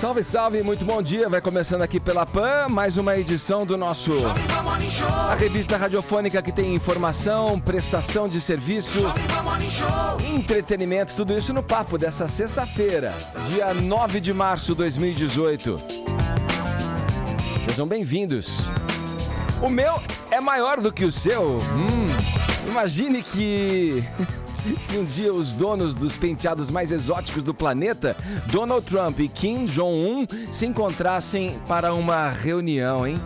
Salve, salve, muito bom dia. Vai começando aqui pela PAN, mais uma edição do nosso... A revista radiofônica que tem informação, prestação de serviço, entretenimento, tudo isso no papo dessa sexta-feira, dia 9 de março de 2018. Sejam bem-vindos. O meu é maior do que o seu. Imagine que... Se um dia os donos dos penteados mais exóticos do planeta, Donald Trump e Kim Jong-un, se encontrassem para uma reunião, hein?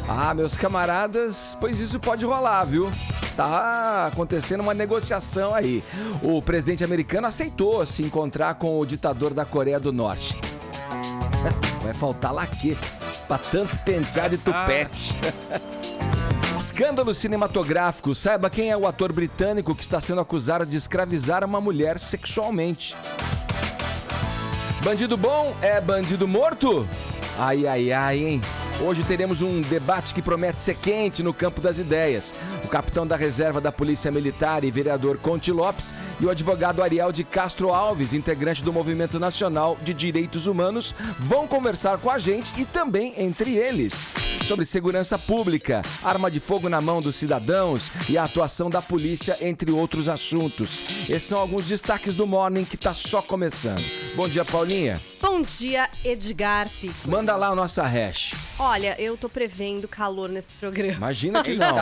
Ah, meus camaradas, pois isso pode rolar, viu? Tá acontecendo uma negociação aí. O presidente americano aceitou se encontrar com o ditador da Coreia do Norte. Vai faltar laque pra tanto penteado e tupete. Escândalo cinematográfico. Saiba quem é o ator britânico que está sendo acusado de escravizar uma mulher sexualmente. Bandido bom é bandido morto? Ai, ai, ai, hein? Hoje teremos um debate que promete ser quente no campo das ideias. O capitão da reserva da Polícia Militar e vereador Conte Lopes e o advogado Ariel de Castro Alves, integrante do Movimento Nacional de Direitos Humanos, vão conversar com a gente e também entre eles sobre segurança pública, arma de fogo na mão dos cidadãos e a atuação da polícia, entre outros assuntos. Esses são alguns destaques do Morning que está só começando. Bom dia, Paulinha. Bom dia, Edgar Pico. Manda lá a nossa hash. Olha, eu tô prevendo calor nesse programa. Imagina que não.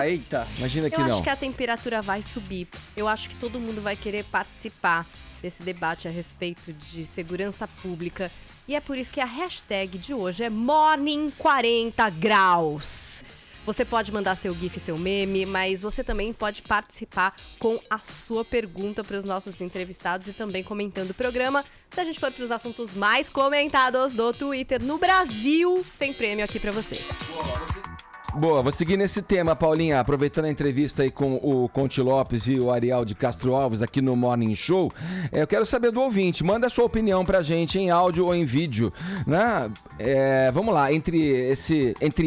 Eita. Imagina que eu não. acho que a temperatura vai subir. Eu acho que todo mundo vai querer participar desse debate a respeito de segurança pública. E é por isso que a hashtag de hoje é Morning 40 graus. Você pode mandar seu GIF, seu meme, mas você também pode participar com a sua pergunta para os nossos entrevistados e também comentando o programa. Se a gente for para os assuntos mais comentados do Twitter no Brasil, tem prêmio aqui para vocês. Boa, vou seguir nesse tema, Paulinha, aproveitando a entrevista aí com o Conte Lopes e o Ariel de Castro Alves aqui no Morning Show. Eu quero saber do ouvinte, manda a sua opinião pra gente em áudio ou em vídeo, né? Vamos lá, entre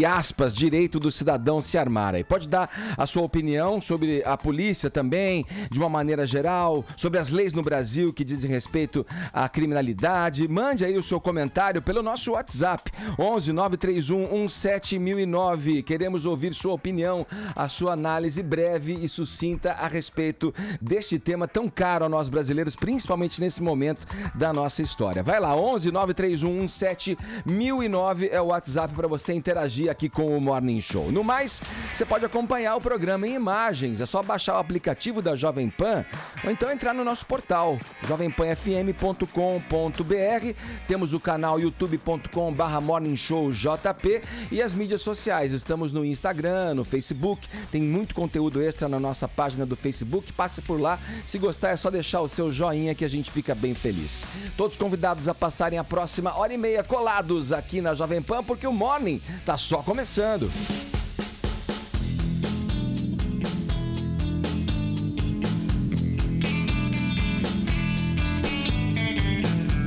aspas, direito do cidadão se armar aí. Pode dar a sua opinião sobre a polícia também, de uma maneira geral, sobre as leis no Brasil que dizem respeito à criminalidade. Mande aí o seu comentário pelo nosso WhatsApp, 11 931 17009. Queremos ouvir sua opinião, a sua análise breve e sucinta a respeito deste tema tão caro a nós brasileiros, principalmente nesse momento da nossa história. Vai lá, 11 931 17009 é o WhatsApp para você interagir aqui com o Morning Show. No mais, você pode acompanhar o programa em imagens, é só baixar o aplicativo da Jovem Pan ou então entrar no nosso portal, jovempanfm.com.br. Temos o canal youtube.com/morningshowjp e as mídias sociais. Estamos no Instagram, no Facebook, tem muito conteúdo extra na nossa página do Facebook, passe por lá, se gostar é só deixar o seu joinha que a gente fica bem feliz. Todos convidados a passarem a próxima hora e meia colados aqui na Jovem Pan, porque o Morning tá só começando.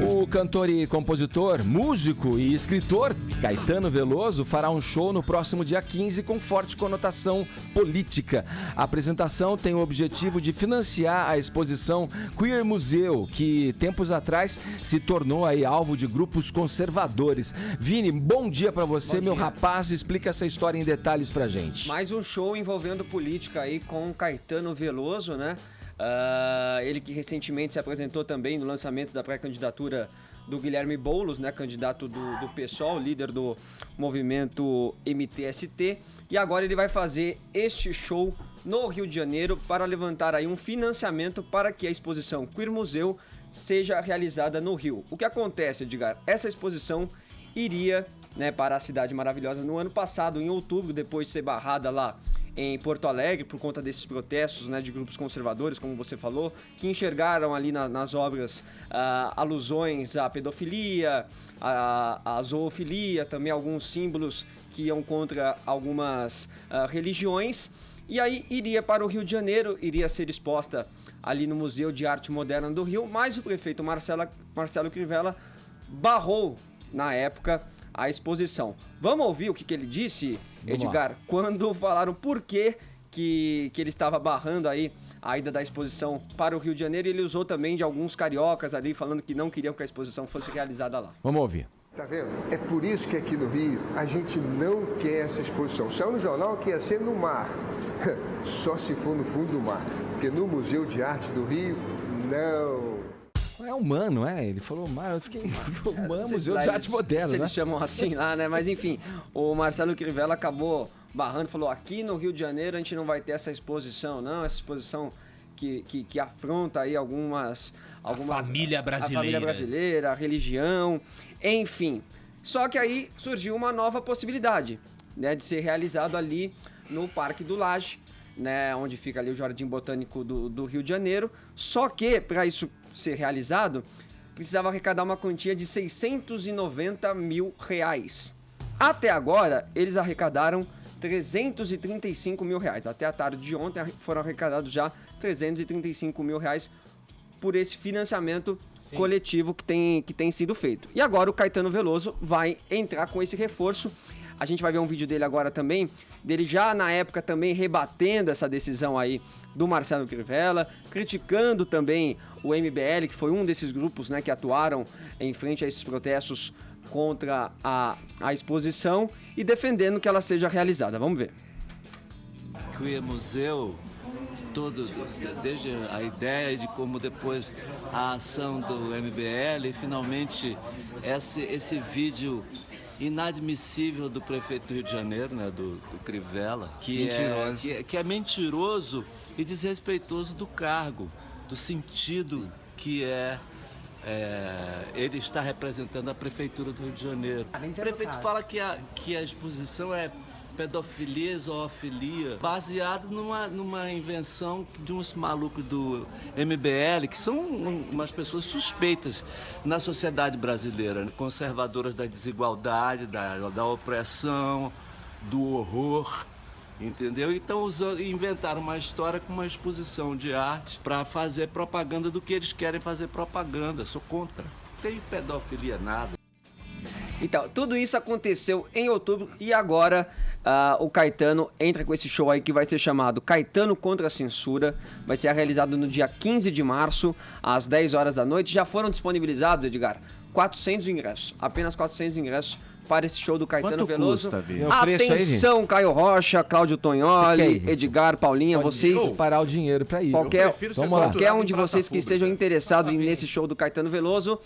O cantor e compositor, músico e escritor Caetano Veloso fará um show no próximo dia 15 com forte conotação política. A apresentação tem o objetivo de financiar a exposição Queer Museu, que tempos atrás se tornou aí alvo de grupos conservadores. Vini, bom dia pra você, meu rapaz, explica essa história em detalhes pra gente. Mais um show envolvendo política aí com Caetano Veloso, né? Ele que recentemente se apresentou também no lançamento da pré-candidatura do Guilherme Boulos, né, candidato do PSOL, líder do movimento MTST, e agora ele vai fazer este show no Rio de Janeiro para levantar aí um financiamento para que a exposição Queer Museu seja realizada no Rio. O que acontece, Edgar? Essa exposição iria, né, para a Cidade Maravilhosa no ano passado, em outubro, depois de ser barrada lá em Porto Alegre, por conta desses protestos, né, de grupos conservadores, como você falou, que enxergaram ali nas obras alusões à pedofilia, à zoofilia, também alguns símbolos que iam contra algumas religiões. E aí iria para o Rio de Janeiro, iria ser exposta ali no Museu de Arte Moderna do Rio, mas o prefeito Marcelo Crivella barrou, na época, a exposição. Vamos ouvir o que ele disse, Edgar, quando falaram por que ele estava barrando aí a ida da exposição para o Rio de Janeiro, e ele usou também de alguns cariocas ali, falando que não queriam que a exposição fosse realizada lá. Vamos ouvir. Tá vendo? É por isso que aqui no Rio a gente não quer essa exposição. Saiu no jornal que ia ser no mar. Só se for no fundo do mar. Porque no Museu de Arte do Rio, não. É humano, é? Ele falou, eu fiquei humano, Museu lá de Arte Moderna, se né? eles chamam assim lá, né? Mas enfim, o Marcelo Crivella acabou barrando, falou, aqui no Rio de Janeiro a gente não vai ter essa exposição, não, essa exposição que afronta aí algumas a família brasileira. A família brasileira, a religião, enfim. Só que aí surgiu uma nova possibilidade, né, de ser realizado ali no Parque do Lage, né, onde fica ali o Jardim Botânico do Rio de Janeiro. Só que, para isso ser realizado, precisava arrecadar uma quantia de R$690 mil. Até agora, eles arrecadaram R$335 mil. Até a tarde de ontem foram arrecadados já R$335 mil por esse financiamento coletivo que tem sido feito. E agora o Caetano Veloso vai entrar com esse reforço. A gente vai ver um vídeo dele agora também, dele já na época também rebatendo essa decisão aí do Marcelo Crivella, criticando também o MBL, que foi um desses grupos, né, que atuaram em frente a esses protestos contra a exposição, e defendendo que ela seja realizada. Vamos ver. Que o museu todo, desde a ideia de como depois a ação do MBL, e finalmente esse vídeo inadmissível do prefeito do Rio de Janeiro, né, do Crivella, que é mentiroso e desrespeitoso do cargo, do sentido que ele está representando a prefeitura do Rio de Janeiro. O prefeito fala que a exposição é pedofilia e zoofilia, baseado numa invenção de uns malucos do MBL, que são umas pessoas suspeitas na sociedade brasileira, conservadoras da desigualdade, da opressão, do horror, entendeu? Então inventaram uma história com uma exposição de arte para fazer propaganda do que eles querem fazer propaganda. Sou contra. Não tem pedofilia, nada. Então, tudo isso aconteceu em outubro e agora o Caetano entra com esse show aí que vai ser chamado Caetano contra a Censura. Vai ser realizado no dia 15 de março, às 10 horas da noite. Já foram disponibilizados, Edgar, 400 ingressos. Apenas 400 ingressos para esse show do Caetano Quanto Veloso. custa, Vini? Atenção, Caio Rocha, Cláudio Tonholi, Edgar, Paulinha, vocês... Parar o dinheiro para ir. Qualquer um de vocês que estejam interessados nesse show do Caetano Veloso,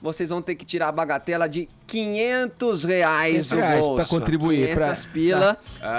vocês vão ter que tirar a bagatela de R$500 do bolso. Para contribuir. 500 pila.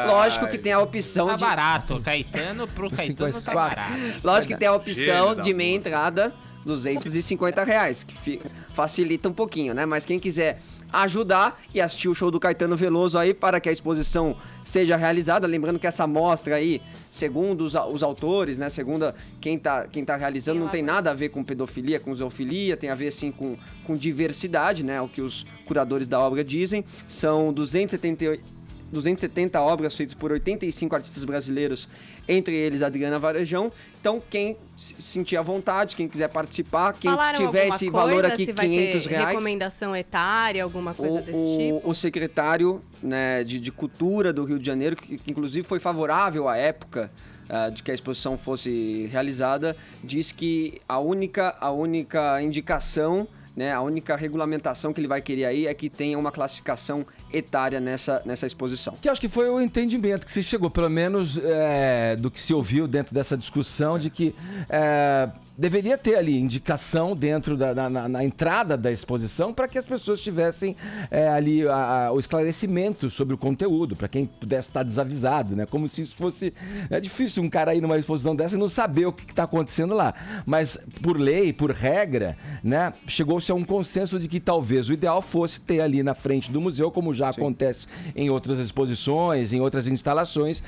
Lógico que tem a opção tá de... barato, Caetano pro Caetano tá barato. Lógico que tem a opção de meia entrada, R$250, que facilita um pouquinho, né? Mas quem quiser ajudar e assistir o show do Caetano Veloso aí para que a exposição seja realizada, lembrando que essa mostra aí, segundo os autores, né, segundo quem tá realizando, não tem nada a ver com pedofilia, com zoofilia, tem a ver sim com diversidade, né, o que os curadores da obra dizem. São 270 obras feitas por 85 artistas brasileiros, entre eles Adriana Varejão. Então, quem sentir à vontade, quem quiser participar, quem tiver esse valor aqui, R$500. Recomendação etária, alguma coisa desse tipo? O secretário, né, de Cultura do Rio de Janeiro, que inclusive foi favorável à época de que a exposição fosse realizada, disse que a única indicação, né, a única regulamentação que ele vai querer aí é que tenha uma classificação etária nessa exposição. Que acho que foi o entendimento que se chegou, pelo menos do que se ouviu dentro dessa discussão, de que deveria ter ali indicação dentro na entrada da exposição para que as pessoas tivessem ali o esclarecimento sobre o conteúdo, para quem pudesse estar desavisado, né? Como se isso fosse... É difícil um cara ir numa exposição dessa e não saber o que está acontecendo lá. Mas por lei, por regra, né, chegou-se a um consenso de que talvez o ideal fosse ter ali na frente do museu, como já acontece em outras exposições, em outras instalações,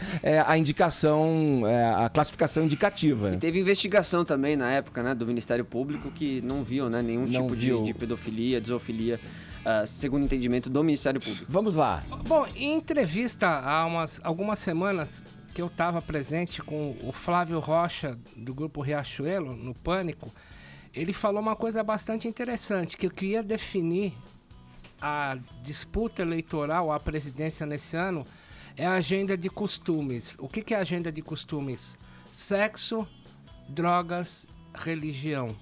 a indicação, a classificação indicativa. E teve investigação também na época, né, do Ministério Público, que não viu, né, nenhum tipo de pedofilia, de zoofilia, segundo o entendimento do Ministério Público. Vamos lá. Bom, em entrevista há algumas semanas que eu estava presente com o Flávio Rocha, do Grupo Riachuelo, no Pânico, ele falou uma coisa bastante interessante, que eu queria definir a disputa eleitoral à presidência nesse ano é a agenda de costumes. O que é a agenda de costumes? Sexo, drogas, religião.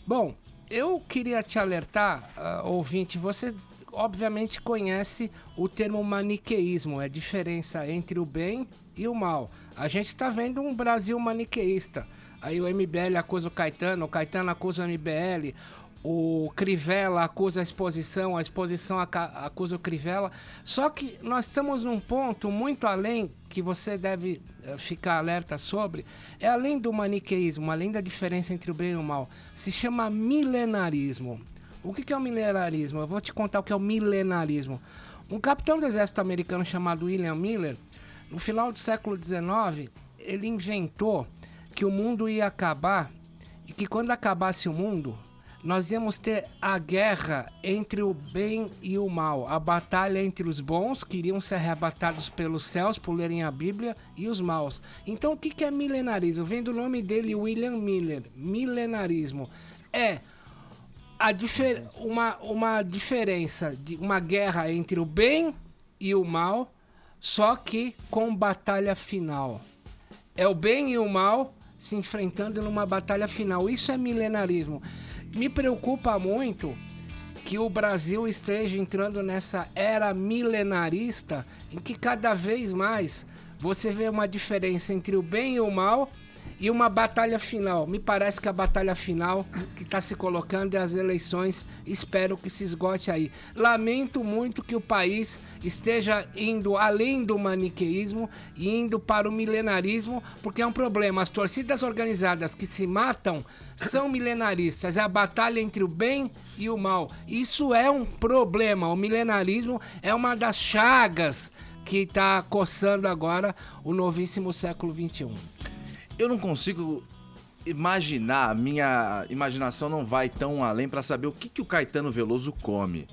Bom, eu queria te alertar, ouvinte, você obviamente conhece o termo maniqueísmo, é a diferença entre o bem e o mal. A gente está vendo um Brasil maniqueísta. Aí o MBL acusa o Caetano acusa o MBL, o Crivella acusa a exposição acusa o Crivella. Só que nós estamos num ponto muito além, que você deve ficar alerta sobre, é além do maniqueísmo, além da diferença entre o bem e o mal. Se chama milenarismo. O que é o milenarismo? Eu vou te contar o que é o milenarismo. Um capitão do exército americano chamado William Miller, no final do século XIX, ele inventou que o mundo ia acabar e que quando acabasse o mundo, nós íamos ter a guerra entre o bem e o mal, a batalha entre os bons, que iriam ser arrebatados pelos céus por lerem a Bíblia, e os maus. Então o que é milenarismo? Vem do nome dele, William Miller. Milenarismo é uma diferença, de uma guerra entre o bem e o mal, só que com batalha final. É o bem e o mal se enfrentando numa batalha final. Isso é milenarismo. Me preocupa muito que o Brasil esteja entrando nessa era milenarista em que cada vez mais você vê uma diferença entre o bem e o mal e uma batalha final. Me parece que a batalha final que está se colocando é as eleições. Espero que se esgote aí. Lamento muito que o país esteja indo além do maniqueísmo e indo para o milenarismo, porque é um problema. As torcidas organizadas que se matam são milenaristas. É a batalha entre o bem e o mal. Isso é um problema. O milenarismo é uma das chagas que está coçando agora o novíssimo século XXI. Eu não consigo imaginar, a minha imaginação não vai tão além para saber o que o Caetano Veloso come.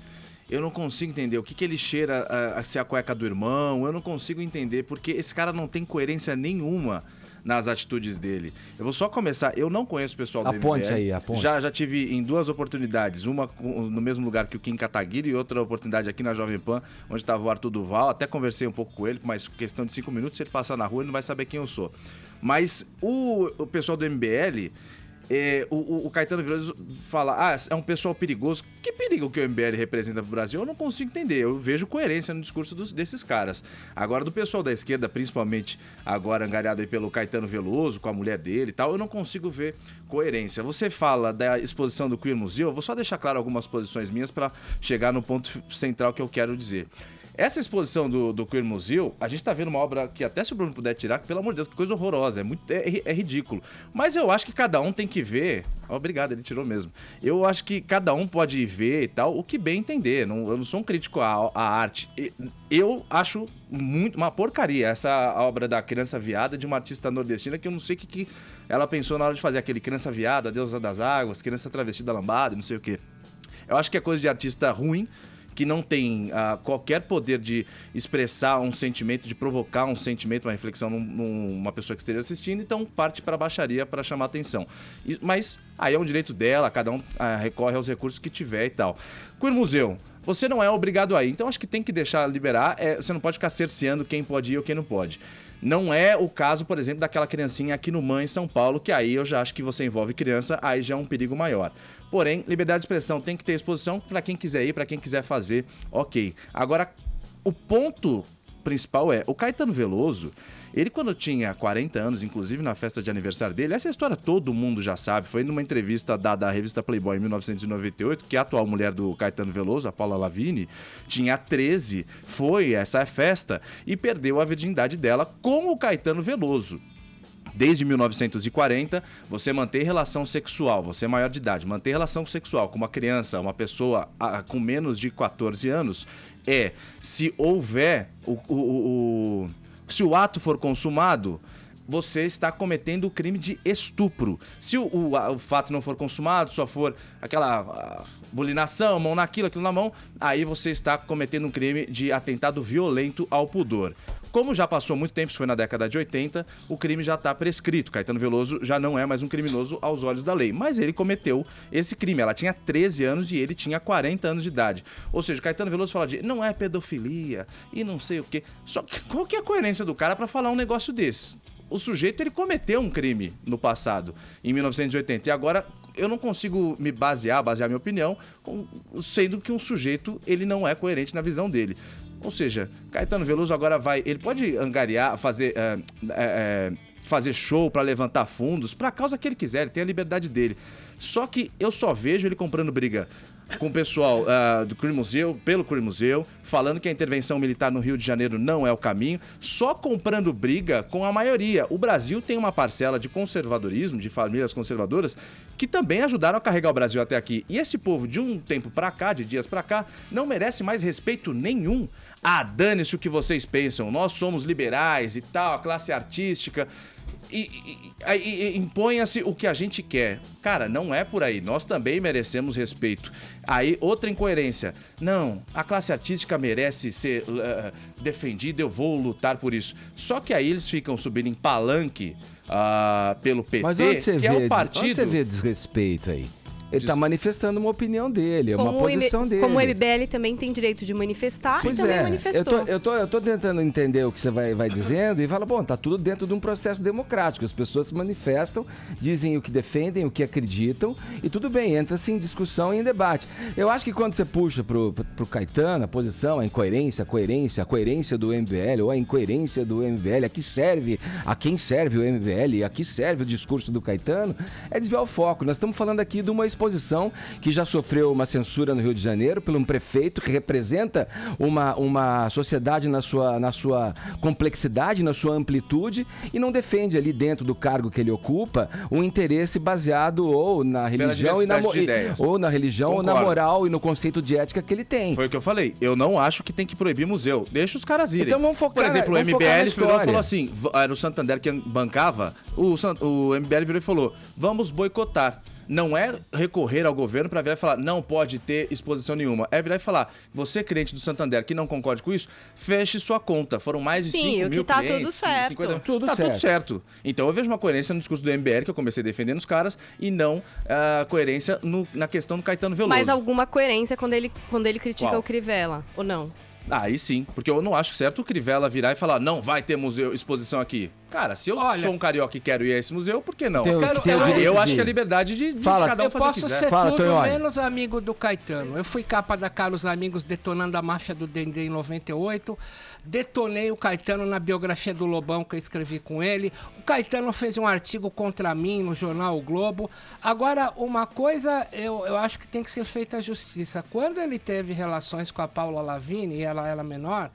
Eu não consigo entender o que ele cheira se a cueca do irmão, eu não consigo entender porque esse cara não tem coerência nenhuma nas atitudes dele. Eu vou só começar, eu não conheço o pessoal do MBL. Aponte aí, aponte. Já tive em 2 oportunidades, uma no mesmo lugar que o Kim Kataguiri e outra oportunidade aqui na Jovem Pan, onde estava o Arthur Duval, até conversei um pouco com ele, mas questão de 5 minutos, se ele passar na rua ele não vai saber quem eu sou. Mas o pessoal do MBL, o Caetano Veloso fala, é um pessoal perigoso. Que perigo que o MBL representa pro Brasil? Eu não consigo entender. Eu vejo coerência no discurso desses caras. Agora, do pessoal da esquerda, principalmente agora angariado aí pelo Caetano Veloso, com a mulher dele e tal, eu não consigo ver coerência. Você fala da exposição do Queer Museu, eu vou só deixar claro algumas posições minhas para chegar no ponto central que eu quero dizer. Essa exposição do Queer Museu, a gente tá vendo uma obra que até se o Bruno puder tirar, que pelo amor de Deus, que coisa horrorosa, é ridículo. Mas eu acho que cada um tem que ver... Obrigado, ele tirou mesmo. Eu acho que cada um pode ver e tal, o que bem entender. Eu não sou um crítico à arte. Eu acho uma porcaria essa obra da Criança Viada, de uma artista nordestina, que eu não sei o que ela pensou na hora de fazer aquele Criança Viada, a Deusa das Águas, Criança Travestida Lambada, não sei o quê. Eu acho que é coisa de artista ruim, que não tem qualquer poder de expressar um sentimento, de provocar um sentimento, uma reflexão numa pessoa que esteja assistindo, então parte para a baixaria para chamar atenção. Mas aí é um direito dela, cada um recorre aos recursos que tiver e tal. Queer Museu, você não é obrigado a ir, então acho que tem que deixar liberar, você não pode ficar cerceando quem pode ir ou quem não pode. Não é o caso, por exemplo, daquela criancinha aqui no MAN, em São Paulo, que aí eu já acho que você envolve criança, aí já é um perigo maior. Porém, liberdade de expressão tem que ter exposição para quem quiser ir, para quem quiser fazer, ok. Agora, o ponto principal é, o Caetano Veloso, ele quando tinha 40 anos, inclusive na festa de aniversário dele, essa história todo mundo já sabe, foi numa entrevista dada à revista Playboy em 1998, que a atual mulher do Caetano Veloso, a Paula Lavigne, tinha 13, foi essa festa e perdeu a virgindade dela com o Caetano Veloso. Desde 1940, você manter relação sexual, você é maior de idade, manter relação sexual com uma criança, uma pessoa com menos de 14 anos, se houver se o ato for consumado, você está cometendo o crime de estupro. Se o fato não for consumado, só for aquela bulinação, mão naquilo, aquilo na mão, aí você está cometendo um crime de atentado violento ao pudor. Como já passou muito tempo, isso foi na década de 80, o crime já está prescrito. Caetano Veloso já não é mais um criminoso aos olhos da lei. Mas ele cometeu esse crime. Ela tinha 13 anos e ele tinha 40 anos de idade. Ou seja, Caetano Veloso fala de não é pedofilia e não sei o quê. Só que qual que é a coerência do cara para falar um negócio desse? o sujeito ele cometeu um crime no passado, em 1980. E agora eu não consigo me basear minha opinião, sendo que um sujeito ele não é coerente na visão dele. Ou seja, Caetano Veloso agora ele pode angariar, fazer show para levantar fundos, para a causa que ele quiser, ele tem a liberdade dele. Só que eu só vejo ele comprando briga com o pessoal do Crime Museu, pelo Crime Museu, falando que a intervenção militar no Rio de Janeiro não é o caminho, só comprando briga com a maioria. O Brasil tem uma parcela de conservadorismo, de famílias conservadoras, que também ajudaram a carregar o Brasil até aqui. E esse povo, de um tempo pra cá, de dias pra cá, não merece mais respeito nenhum. Dane-se o que vocês pensam, nós somos liberais e tal, a classe artística... E imponha-se o que a gente quer. Cara, não é por aí. Nós também merecemos respeito. Aí, outra incoerência. Não, a classe artística merece ser defendida, eu vou lutar por isso. Só que aí eles ficam subindo em palanque pelo PT, Mas onde você é o partido... Onde você vê desrespeito aí? Ele está manifestando uma opinião dele, uma posição dele. Como o MBL também tem direito de manifestar, pois também manifestou. Eu tô tentando entender o que você vai dizendo e fala, bom, tá tudo dentro de um processo democrático. As pessoas se manifestam, dizem o que defendem, o que acreditam e tudo bem, entra-se em discussão e em debate. Eu acho que quando você puxa pro Caetano a posição, a incoerência, a coerência do MBL ou a incoerência do MBL, a quem serve o MBL, a que serve o discurso do Caetano, é desviar o foco. Nós estamos falando aqui de uma exposição que já sofreu uma censura no Rio de Janeiro por um prefeito que representa uma sociedade na sua complexidade, na sua amplitude e não defende ali dentro do cargo que ele ocupa um interesse baseado ou na religião ou na moral e no conceito de ética que ele tem. Foi o que eu falei. Eu não acho que tem que proibir museu. Deixa os caras irem. Então vamos focar. Por exemplo, o MBL virou e falou assim, era o Santander que bancava, o MBL virou e falou, vamos boicotar. Não é recorrer ao governo para virar e falar, não pode ter exposição nenhuma. É virar e falar, você cliente do Santander que não concorde com isso, feche sua conta. Foram mais de 5 mil tá clientes. Tudo certo. 50... Tudo certo. Então eu vejo uma coerência no discurso do MBL, que eu comecei defendendo os caras, e não coerência na questão do Caetano Veloso. Mas alguma coerência quando ele critica o Crivella, ou não? Aí sim, porque eu não acho certo o Crivella virar e falar, não vai ter exposição aqui. Cara, se eu sou um carioca e quero ir a esse museu, por que não? Eu acho que é a liberdade de cada um fazer o que quiser. Eu posso ser tudo menos amigo do Caetano. Eu fui capa da Caros Amigos detonando a máfia do Dendê em 98. Detonei o Caetano na biografia do Lobão que eu escrevi com ele. O Caetano fez um artigo contra mim no jornal O Globo. Agora, uma coisa eu acho que tem que ser feita a justiça. Quando ele teve relações com a Paula Lavigne e ela era menor,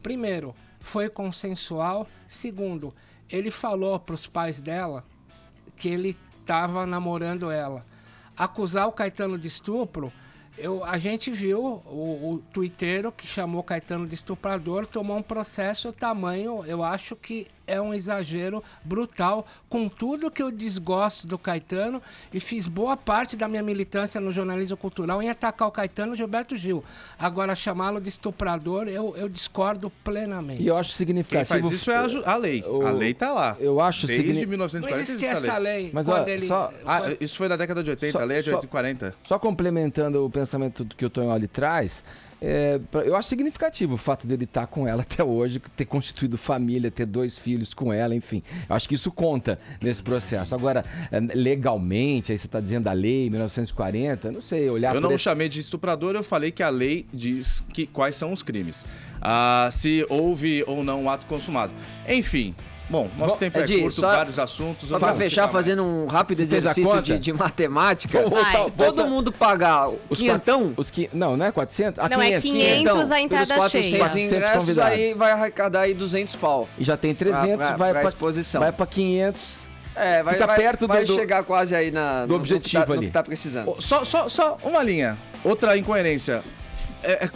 primeiro, foi consensual. Segundo, ele falou para os pais dela que ele estava namorando ela. Acusar o Caetano de estupro, a gente viu o tuiteiro que chamou Caetano de estuprador, tomou um processo tamanho, eu acho que é um exagero brutal, com tudo que eu desgosto do Caetano e fiz boa parte da minha militância no jornalismo cultural em atacar o Caetano e o Gilberto Gil. Agora, chamá-lo de estuprador, eu discordo plenamente. E eu acho significativo... Quem faz isso é a lei. A lei tá lá. Eu acho desde 1940 não existia essa lei. Mas isso foi na década de 80, a lei é de 40. Só complementando o pensamento que o Tonholi traz... eu acho significativo o fato dele estar com ela até hoje, ter constituído família, ter 2 filhos com ela, enfim. Eu acho que isso conta nesse processo. Agora, legalmente, aí você está dizendo a lei, 1940, não sei, olhar Eu não chamei de estuprador, eu falei que a lei diz quais são os crimes. Se houve ou não um ato consumado. Enfim... Bom, nosso tempo é curto, vários assuntos. Só pra fechar, fazendo um rápido exercício de matemática. Se todo mundo pagar o quinhentão... Não é 400? Não, 500. É 500 a entrada cheia. 400 ingressos, aí vai arrecadar aí 200 pau. E já tem 300, vai pra 500... Vai chegar quase aí do objetivo ali. No que tá precisando. Só uma linha. Outra incoerência.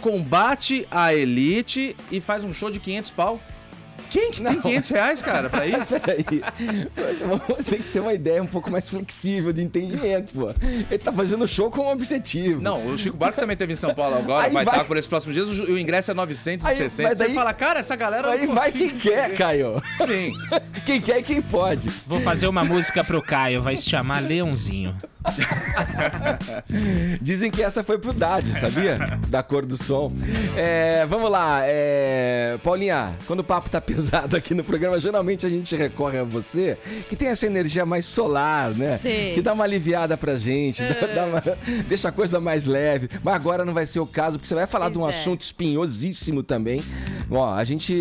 Combate a elite e faz um show de 500 pau. Quem que tem 500 reais, cara, pra ir? Peraí. Tem que ter uma ideia um pouco mais flexível de entendimento, pô. Ele tá fazendo show com um objetivo. Não, o Chico Buarque também teve em São Paulo agora, vai estar por esses próximos dias, o ingresso é 960. Você fala, cara, essa galera... Aí vai quem quer, Caio. Sim. Quem quer e quem pode. Vou fazer uma música pro Caio, vai se chamar Leãozinho. Dizem que essa foi pro Dade, sabia? Da cor do som. Vamos lá, Paulinha, quando o papo tá pesado, acusado aqui no programa. Geralmente a gente recorre a você, que tem essa energia mais solar, né? Sei. Que dá uma aliviada pra gente, deixa a coisa mais leve. Mas agora não vai ser o caso, porque você vai falar de um assunto espinhosíssimo também. Ó, a gente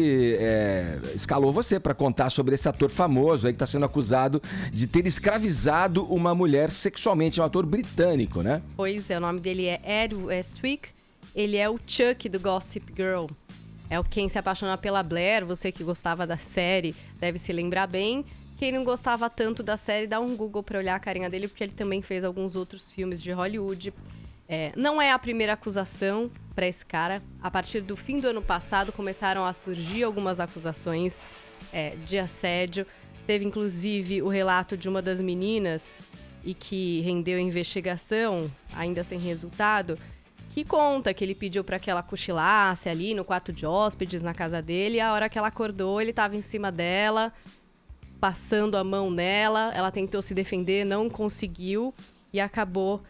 escalou você pra contar sobre esse ator famoso aí que tá sendo acusado de ter escravizado uma mulher sexualmente. É um ator britânico, né? Pois é, o nome dele é Ed Westwick. Ele é o Chuck do Gossip Girl. É o quem se apaixona pela Blair. Você que gostava da série deve se lembrar bem. Quem não gostava tanto da série, dá um Google pra olhar a carinha dele, porque ele também fez alguns outros filmes de Hollywood. Não é a primeira acusação para esse cara. A partir do fim do ano passado, começaram a surgir algumas acusações de assédio. Teve, inclusive, o relato de uma das meninas, e que rendeu investigação, ainda sem resultado, que conta que ele pediu para que ela cochilasse ali no quarto de hóspedes na casa dele, e a hora que ela acordou, ele estava em cima dela, passando a mão nela, ela tentou se defender, não conseguiu e acabou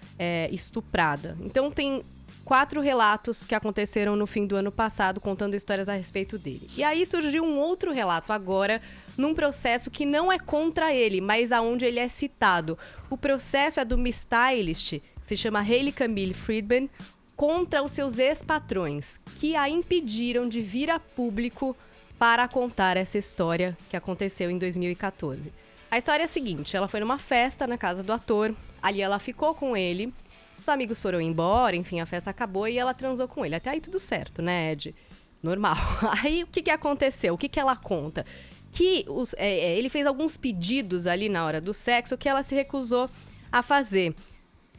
estuprada. Então tem 4 relatos que aconteceram no fim do ano passado, contando histórias a respeito dele. E aí surgiu um outro relato agora, num processo que não é contra ele, mas aonde ele é citado. O processo é do Miss Stylist, que se chama Hailey Camille Friedman, contra os seus ex-patrões, que a impediram de vir a público para contar essa história que aconteceu em 2014. A história é a seguinte, ela foi numa festa na casa do ator, ali ela ficou com ele, os amigos foram embora, enfim, a festa acabou e ela transou com ele. Até aí tudo certo, né, Ed? Normal. Aí o que aconteceu? O que ela conta? Que ele fez alguns pedidos ali na hora do sexo que ela se recusou a fazer.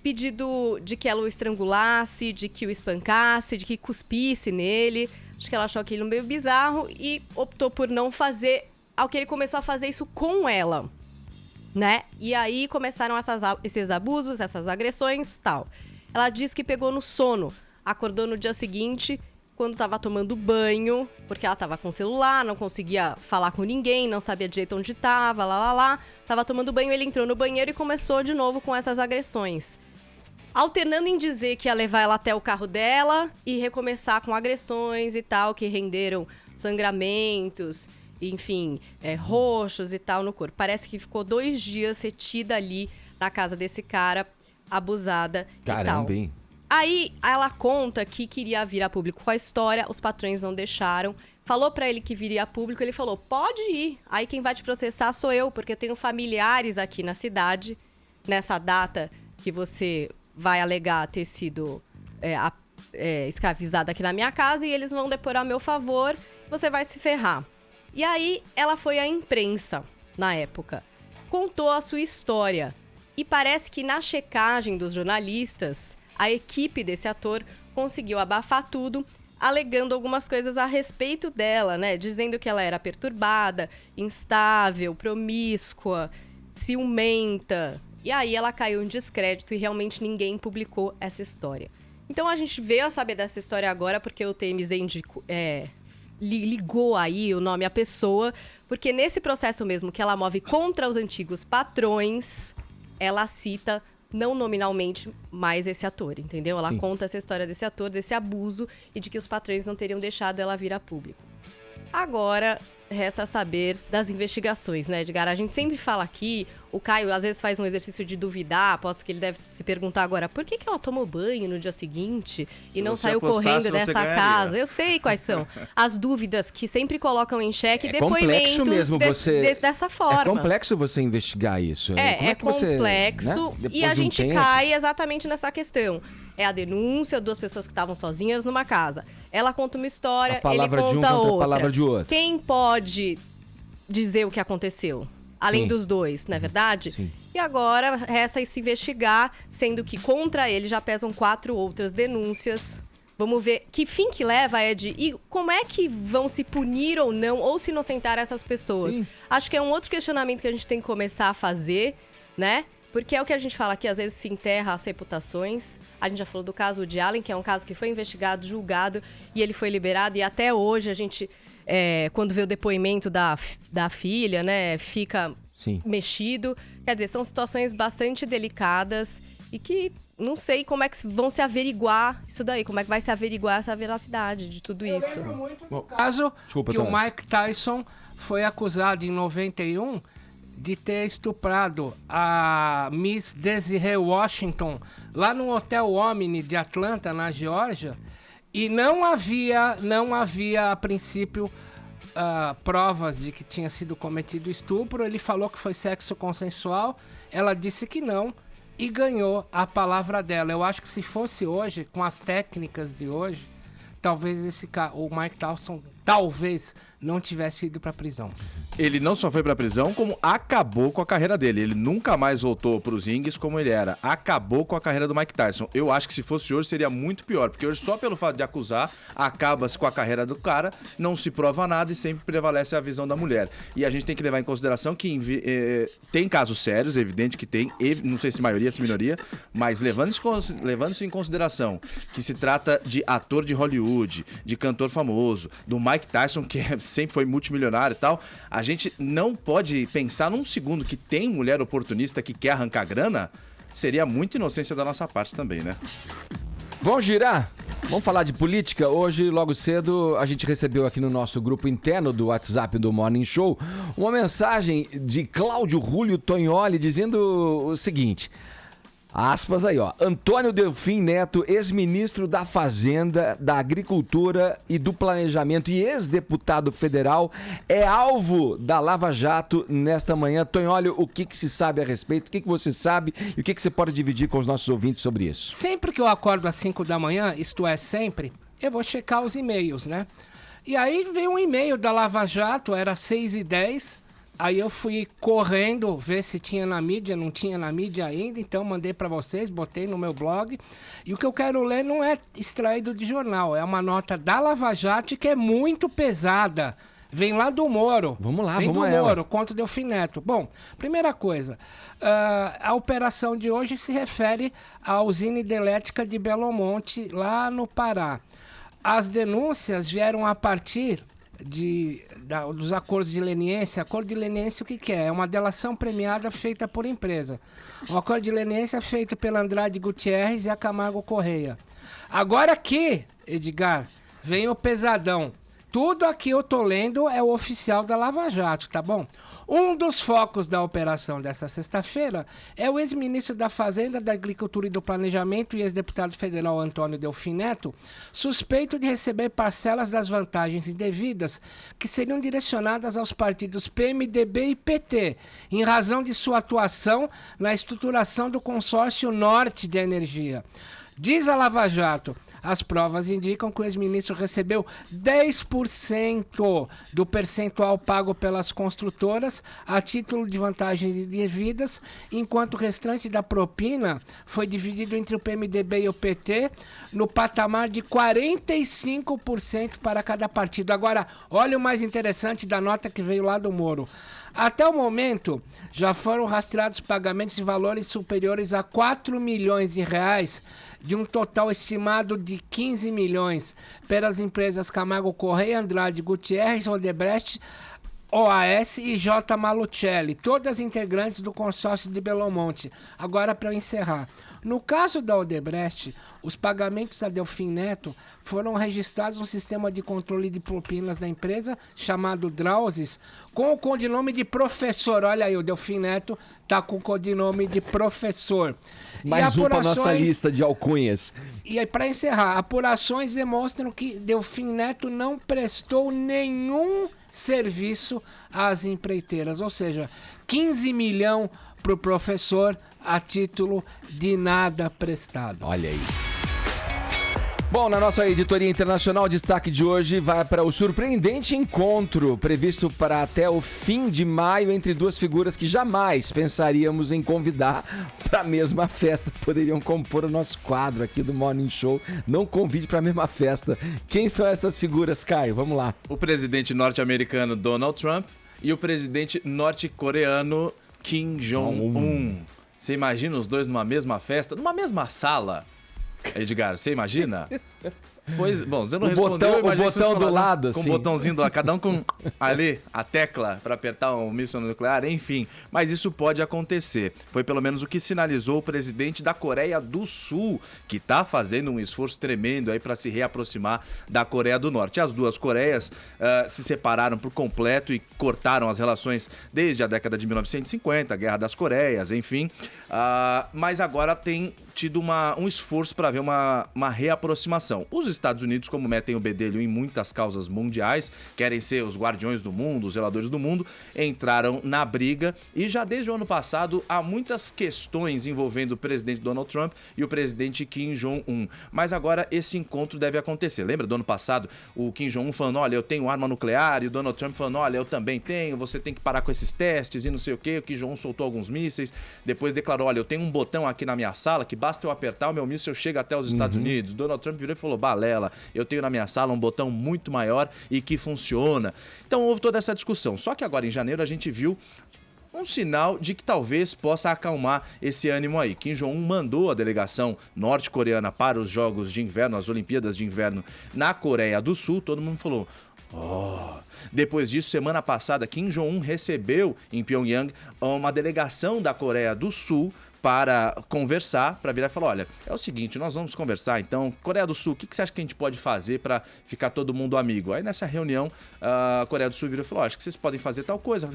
Pedido de que ela o estrangulasse, de que o espancasse, de que cuspisse nele. Acho que ela achou aquilo meio bizarro e optou por não fazer, ao que ele começou a fazer isso com ela, né? E aí começaram esses abusos, essas agressões, tal. Ela disse que pegou no sono, acordou no dia seguinte, quando estava tomando banho, porque ela estava com o celular, não conseguia falar com ninguém, não sabia direito onde estava, Tava tomando banho, ele entrou no banheiro e começou de novo com essas agressões. Alternando em dizer que ia levar ela até o carro dela e recomeçar com agressões e tal, que renderam sangramentos, enfim, roxos e tal no corpo. Parece que ficou 2 dias retida ali na casa desse cara, abusada e tal. Caramba, hein? Aí ela conta que queria vir a público com a história, os patrões não deixaram. Falou pra ele que viria a público, ele falou, pode ir. Aí quem vai te processar sou eu, porque eu tenho familiares aqui na cidade, nessa data que você vai alegar ter sido escravizada aqui na minha casa, e eles vão depor a meu favor, você vai se ferrar. E aí ela foi à imprensa, na época, contou a sua história. E parece que na checagem dos jornalistas, a equipe desse ator conseguiu abafar tudo, alegando algumas coisas a respeito dela, né? Dizendo que ela era perturbada, instável, promíscua, ciumenta. E aí ela caiu em descrédito e realmente ninguém publicou essa história. Então a gente veio a saber dessa história agora porque o TMZ ligou aí o nome à pessoa, porque nesse processo mesmo que ela move contra os antigos patrões, ela cita, não nominalmente, mais esse ator, entendeu? Ela conta essa história desse ator, desse abuso e de que os patrões não teriam deixado ela vir a público. Agora, resta saber das investigações, né, Edgar? A gente sempre fala aqui, o Caio às vezes faz um exercício de duvidar, aposto que ele deve se perguntar agora, por que ela tomou banho no dia seguinte e não saiu correndo dessa casa? Eu sei quais são as dúvidas que sempre colocam em xeque depoimentos mesmo dessa forma. É complexo você investigar isso. É complexo, né? E a gente cai exatamente nessa questão. É a denúncia, 2 pessoas que estavam sozinhas numa casa. Ela conta uma história, ele conta outra. A palavra de outro. Quem pode dizer o que aconteceu? Além dos 2, não é verdade? Sim. E agora resta se investigar, sendo que contra ele já pesam 4 outras denúncias. Vamos ver que fim que leva, Ed, e como é que vão se punir ou não, ou se inocentar essas pessoas. Sim. Acho que é um outro questionamento que a gente tem que começar a fazer, né? Porque é o que a gente fala aqui, às vezes se enterra as reputações. A gente já falou do caso de Allen, que é um caso que foi investigado, julgado, e ele foi liberado. E até hoje a gente, quando vê o depoimento da filha, né, fica mexido. Quer dizer, são situações bastante delicadas e que não sei como é que vão se averiguar isso daí. Como é que vai se averiguar essa veracidade de tudo isso. Eu lembro muito do caso que o Mike Tyson foi acusado em 91 de ter estuprado a Miss Desiree Washington lá no Hotel Omni de Atlanta, na Geórgia, e não havia a princípio provas de que tinha sido cometido estupro. Ele falou que foi sexo consensual, ela disse que não e ganhou a palavra dela. Eu acho que se fosse hoje, com as técnicas de hoje, talvez o Mike Tyson talvez não tivesse ido para prisão. Ele não só foi pra prisão, como acabou com a carreira dele. Ele nunca mais voltou pros rings como ele era. Acabou com a carreira do Mike Tyson. Eu acho que se fosse hoje seria muito pior, porque hoje só pelo fato de acusar, acaba-se com a carreira do cara, não se prova nada e sempre prevalece a visão da mulher. E a gente tem que levar em consideração que tem casos sérios, é evidente que tem, não sei se maioria, se minoria, mas levando-se em consideração que se trata de ator de Hollywood, de cantor famoso, do Mike Tyson, que sempre foi multimilionário e tal, a gente não pode pensar num segundo que tem mulher oportunista que quer arrancar grana. Seria muita inocência da nossa parte também, né? Vamos girar? Vamos falar de política? Hoje, logo cedo, a gente recebeu aqui no nosso grupo interno do WhatsApp do Morning Show uma mensagem de Cláudio Rúlio Tognoli dizendo o seguinte... Aspas aí, ó. Antônio Delfim Neto, ex-ministro da Fazenda, da Agricultura e do Planejamento e ex-deputado federal, é alvo da Lava Jato nesta manhã. Tognoli, o que se sabe a respeito? O que você sabe e o que você pode dividir com os nossos ouvintes sobre isso? Sempre que eu acordo às 5 da manhã, isto é, sempre, eu vou checar os e-mails, né? E aí veio um e-mail da Lava Jato, era 6h10. Aí eu fui correndo ver se tinha na mídia, não tinha na mídia ainda, então mandei para vocês, botei no meu blog. E o que eu quero ler não é extraído de jornal, é uma nota da Lava Jato que é muito pesada. Vem lá do Moro. Vamos lá, vem vamos do ela. Moro, contra o Delfim Neto. Bom, primeira coisa, a operação de hoje se refere à usina hidrelétrica de Belo Monte, lá no Pará. As denúncias vieram a partir dos acordos de leniência. Acordo de leniência o que é? É uma delação premiada feita por empresa. O acordo de leniência é feito pela Andrade Gutierrez e a Camargo Correia. Agora aqui, Edgar, vem o pesadão. Tudo aqui eu tô lendo é o oficial da Lava Jato, tá bom? Um dos focos da operação dessa sexta-feira é o ex-ministro da Fazenda, da Agricultura e do Planejamento e ex-deputado federal Antônio Delfim Neto, suspeito de receber parcelas das vantagens indevidas que seriam direcionadas aos partidos PMDB e PT, em razão de sua atuação na estruturação do consórcio Norte de Energia. Diz a Lava Jato, as provas indicam que o ex-ministro recebeu 10% do percentual pago pelas construtoras a título de vantagens indevidas, enquanto o restante da propina foi dividido entre o PMDB e o PT no patamar de 45% para cada partido. Agora, olha o mais interessante da nota que veio lá do Moro. Até o momento, já foram rastreados pagamentos de valores superiores a 4 milhões de reais, de um total estimado de 15 milhões, pelas empresas Camargo Correia, Andrade Gutierrez, Odebrecht, OAS e J. Malucelli, todas integrantes do consórcio de Belo Monte. Agora, para eu encerrar. No caso da Odebrecht, os pagamentos a Delfim Neto foram registrados no sistema de controle de propinas da empresa, chamado Drauzes, com o codinome de professor. Olha aí, o Delfim Neto tá com o codinome de professor. Mais um para nossa lista de alcunhas. E aí, para encerrar, apurações demonstram que Delfim Neto não prestou nenhum serviço às empreiteiras, ou seja, 15 milhões para o professor a título de nada prestado. Olha aí. Bom, na nossa editoria internacional, o destaque de hoje vai para o surpreendente encontro previsto para até o fim de maio entre duas figuras que jamais pensaríamos em convidar para a mesma festa. Poderiam compor o nosso quadro aqui do Morning Show. Não convide para a mesma festa. Quem são essas figuras, Caio? Vamos lá. O presidente norte-americano Donald Trump e o presidente norte-coreano Kim Jong-un. Você imagina os dois numa mesma festa, numa mesma sala? Edgar, você imagina? Pois, bom, você não O respondeu, botão- eu o imagino que vocês botão do falaram lado, com assim. o botãozinho do lado, cada um com ali a tecla para apertar um míssil nuclear, enfim. Mas isso pode acontecer. Foi pelo menos o que sinalizou o presidente da Coreia do Sul, que está fazendo um esforço tremendo aí para se reaproximar da Coreia do Norte. As duas Coreias se separaram por completo e cortaram as relações desde a década de 1950, a Guerra das Coreias, enfim. Mas agora tem tido um esforço para ver uma reaproximação. Os Estados Unidos, como metem o bedelho em muitas causas mundiais, querem ser os guardiões do mundo, os zeladores do mundo, entraram na briga e já desde o ano passado há muitas questões envolvendo o presidente Donald Trump e o presidente Kim Jong-un. Mas agora esse encontro deve acontecer. Lembra do ano passado o Kim Jong-un falando, olha, eu tenho arma nuclear, e o Donald Trump falando, olha, eu também tenho, você tem que parar com esses testes e não sei o quê. O Kim Jong-un soltou alguns mísseis, depois declarou, olha, eu tenho um botão aqui na minha sala que basta eu apertar, o meu míssil chega até os Estados Unidos. Donald Trump virou e falou, balela, eu tenho na minha sala um botão muito maior e que funciona. Então houve toda essa discussão. Só que agora em janeiro a gente viu um sinal de que talvez possa acalmar esse ânimo aí. Kim Jong-un mandou a delegação norte-coreana para os Jogos de Inverno, as Olimpíadas de Inverno na Coreia do Sul. Todo mundo falou, Depois disso, semana passada, Kim Jong-un recebeu em Pyongyang uma delegação da Coreia do Sul para conversar, para virar e falar, olha, é o seguinte, nós vamos conversar, então, Coreia do Sul, o que você acha que a gente pode fazer para ficar todo mundo amigo? Aí nessa reunião, a Coreia do Sul virou e falou, acho que vocês podem fazer tal coisa,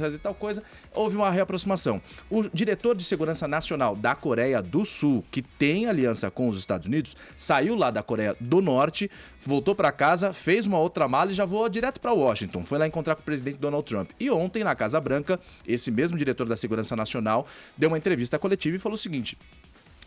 houve uma reaproximação. O diretor de Segurança Nacional da Coreia do Sul, que tem aliança com os Estados Unidos, saiu lá da Coreia do Norte, voltou para casa, fez uma outra mala e já voou direto para Washington, foi lá encontrar com o presidente Donald Trump. E ontem, na Casa Branca, esse mesmo diretor da Segurança Nacional deu uma entrevista coletiva e falou o seguinte,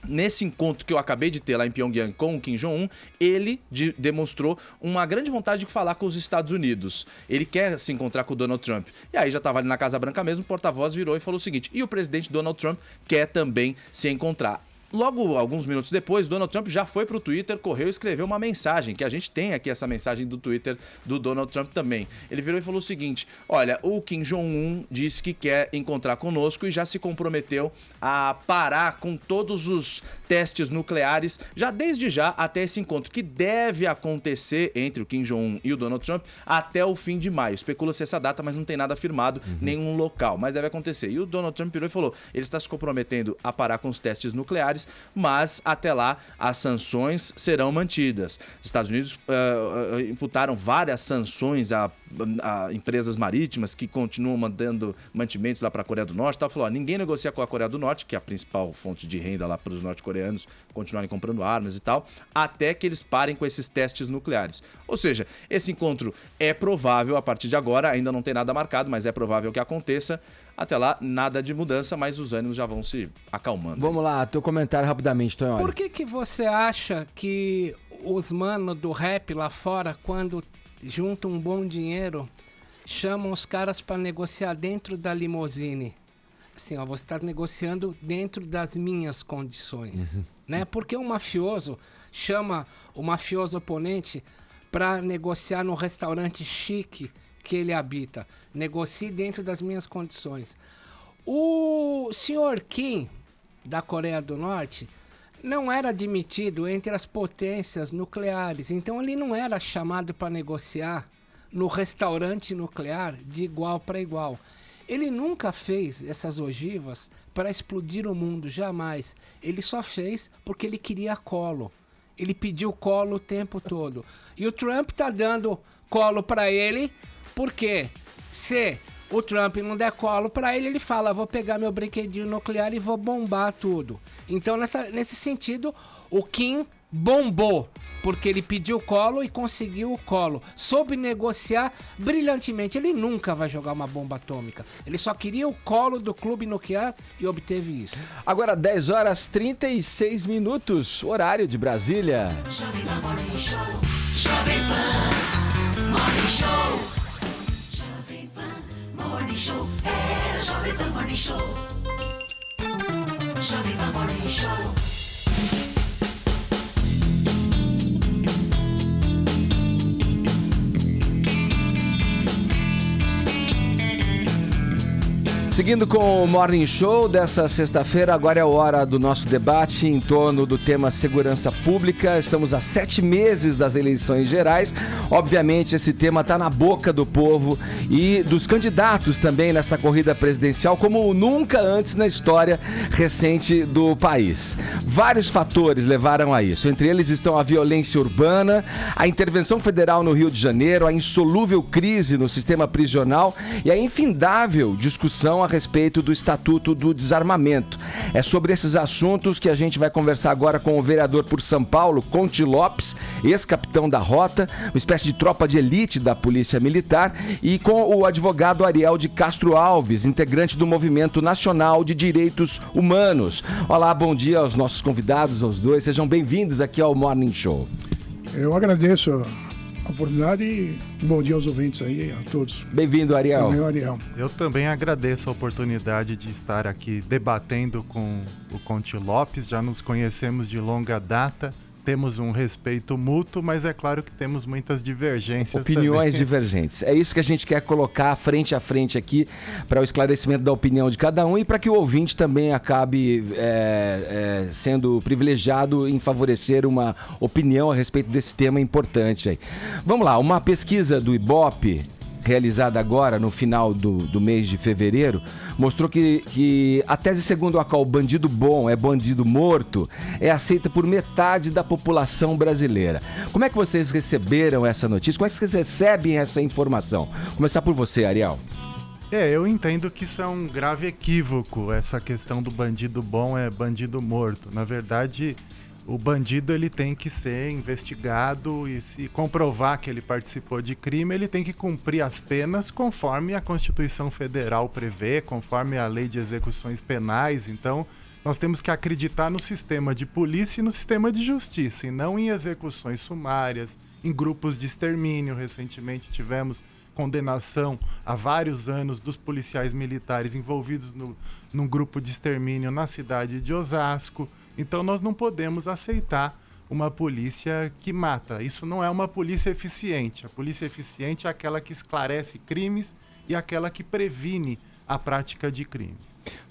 nesse encontro que eu acabei de ter lá em Pyongyang com o Kim Jong-un, ele demonstrou uma grande vontade de falar com os Estados Unidos. Ele quer se encontrar com o Donald Trump. E aí já estava ali na Casa Branca mesmo, o porta-voz virou e falou o seguinte, e o presidente Donald Trump quer também se encontrar. Logo, alguns minutos depois, Donald Trump já foi pro Twitter, correu e escreveu uma mensagem, que a gente tem aqui essa mensagem do Twitter do Donald Trump também. Ele virou e falou o seguinte, olha, o Kim Jong-un disse que quer encontrar conosco e já se comprometeu a parar com todos os testes nucleares, já desde já até esse encontro, que deve acontecer entre o Kim Jong-un e o Donald Trump até o fim de maio. Especula-se essa data, mas não tem nada afirmado, nenhum local, mas deve acontecer. E o Donald Trump virou e falou, ele está se comprometendo a parar com os testes nucleares, mas até lá as sanções serão mantidas. Os Estados Unidos imputaram várias sanções a empresas marítimas que continuam mandando mantimentos lá para a Coreia do Norte. Falou, ninguém negocia com a Coreia do Norte, que é a principal fonte de renda lá para os norte-coreanos continuarem comprando armas e tal, até que eles parem com esses testes nucleares. Ou seja, esse encontro é provável a partir de agora, ainda não tem nada marcado, mas é provável que aconteça. Até lá, nada de mudança, mas os ânimos já vão se acalmando. Vamos lá, teu comentário rapidamente, Tonholi. Por que você acha que os manos do rap lá fora, quando juntam um bom dinheiro, chamam os caras para negociar dentro da limusine? Assim, ó, você está negociando dentro das minhas condições, né? Porque um mafioso chama o mafioso oponente para negociar no restaurante chique que ele habita. Negocie dentro das minhas condições. O senhor Kim, da Coreia do Norte, não era admitido entre as potências nucleares. Então ele não era chamado para negociar no restaurante nuclear de igual para igual. Ele nunca fez essas ogivas para explodir o mundo, jamais. Ele só fez porque ele queria colo. Ele pediu colo o tempo todo. E o Trump tá dando colo para ele, porque se o Trump não der colo para ele, ele fala, vou pegar meu brinquedinho nuclear e vou bombar tudo. Então, nesse sentido, o Kim bombou, porque ele pediu colo e conseguiu o colo. Soube negociar brilhantemente. Ele nunca vai jogar uma bomba atômica. Ele só queria o colo do clube nuclear e obteve isso. Agora, 10 horas 36 minutos, horário de Brasília. Jovem Pan Morning Show. Jovem Pan Morning Show. Jovem Pan Morning Show. É Jovem Pan Morning Show. Jovem Pan Morning Show. Seguindo com o Morning Show dessa sexta-feira, agora é a hora do nosso debate em torno do tema segurança pública. Estamos a 7 meses das eleições gerais. Obviamente, esse tema está na boca do povo e dos candidatos também nessa corrida presidencial, como nunca antes na história recente do país. Vários fatores levaram a isso. Entre eles estão a violência urbana, a intervenção federal no Rio de Janeiro, a insolúvel crise no sistema prisional e a infindável discussão a respeito do Estatuto do Desarmamento. É sobre esses assuntos que a gente vai conversar agora com o vereador por São Paulo, Conte Lopes, ex-capitão da Rota, uma espécie de tropa de elite da Polícia Militar, e com o advogado Ariel de Castro Alves, integrante do Movimento Nacional de Direitos Humanos. Olá, bom dia aos nossos convidados, aos dois. Sejam bem-vindos aqui ao Morning Show. Eu agradeço a oportunidade e bom dia aos ouvintes aí, a todos. Bem-vindo, Ariel. Também, Ariel. Eu também agradeço a oportunidade de estar aqui debatendo com o Conte Lopes. Já nos conhecemos de longa data, temos um respeito mútuo, mas é claro que temos muitas divergências. Opiniões também. Divergentes. É isso que a gente quer colocar frente a frente aqui para o esclarecimento da opinião de cada um e para que o ouvinte também acabe sendo privilegiado em favorecer uma opinião a respeito desse tema importante aí. Vamos lá, uma pesquisa do Ibope realizada agora no final do mês de fevereiro, mostrou que a tese segundo a qual o bandido bom é bandido morto é aceita por metade da população brasileira. Como é que vocês receberam essa notícia? Como é que vocês recebem essa informação? Vou começar por você, Ariel. Eu entendo que isso é um grave equívoco, essa questão do bandido bom é bandido morto. Na verdade, o bandido ele tem que ser investigado e se comprovar que ele participou de crime, ele tem que cumprir as penas conforme a Constituição Federal prevê, conforme a Lei de Execuções Penais. Então, nós temos que acreditar no sistema de polícia e no sistema de justiça, e não em execuções sumárias, em grupos de extermínio. Recentemente tivemos condenação há vários anos dos policiais militares envolvidos num grupo de extermínio na cidade de Osasco. Então nós não podemos aceitar uma polícia que mata. Isso não é uma polícia eficiente. A polícia eficiente é aquela que esclarece crimes e aquela que previne a prática de crimes.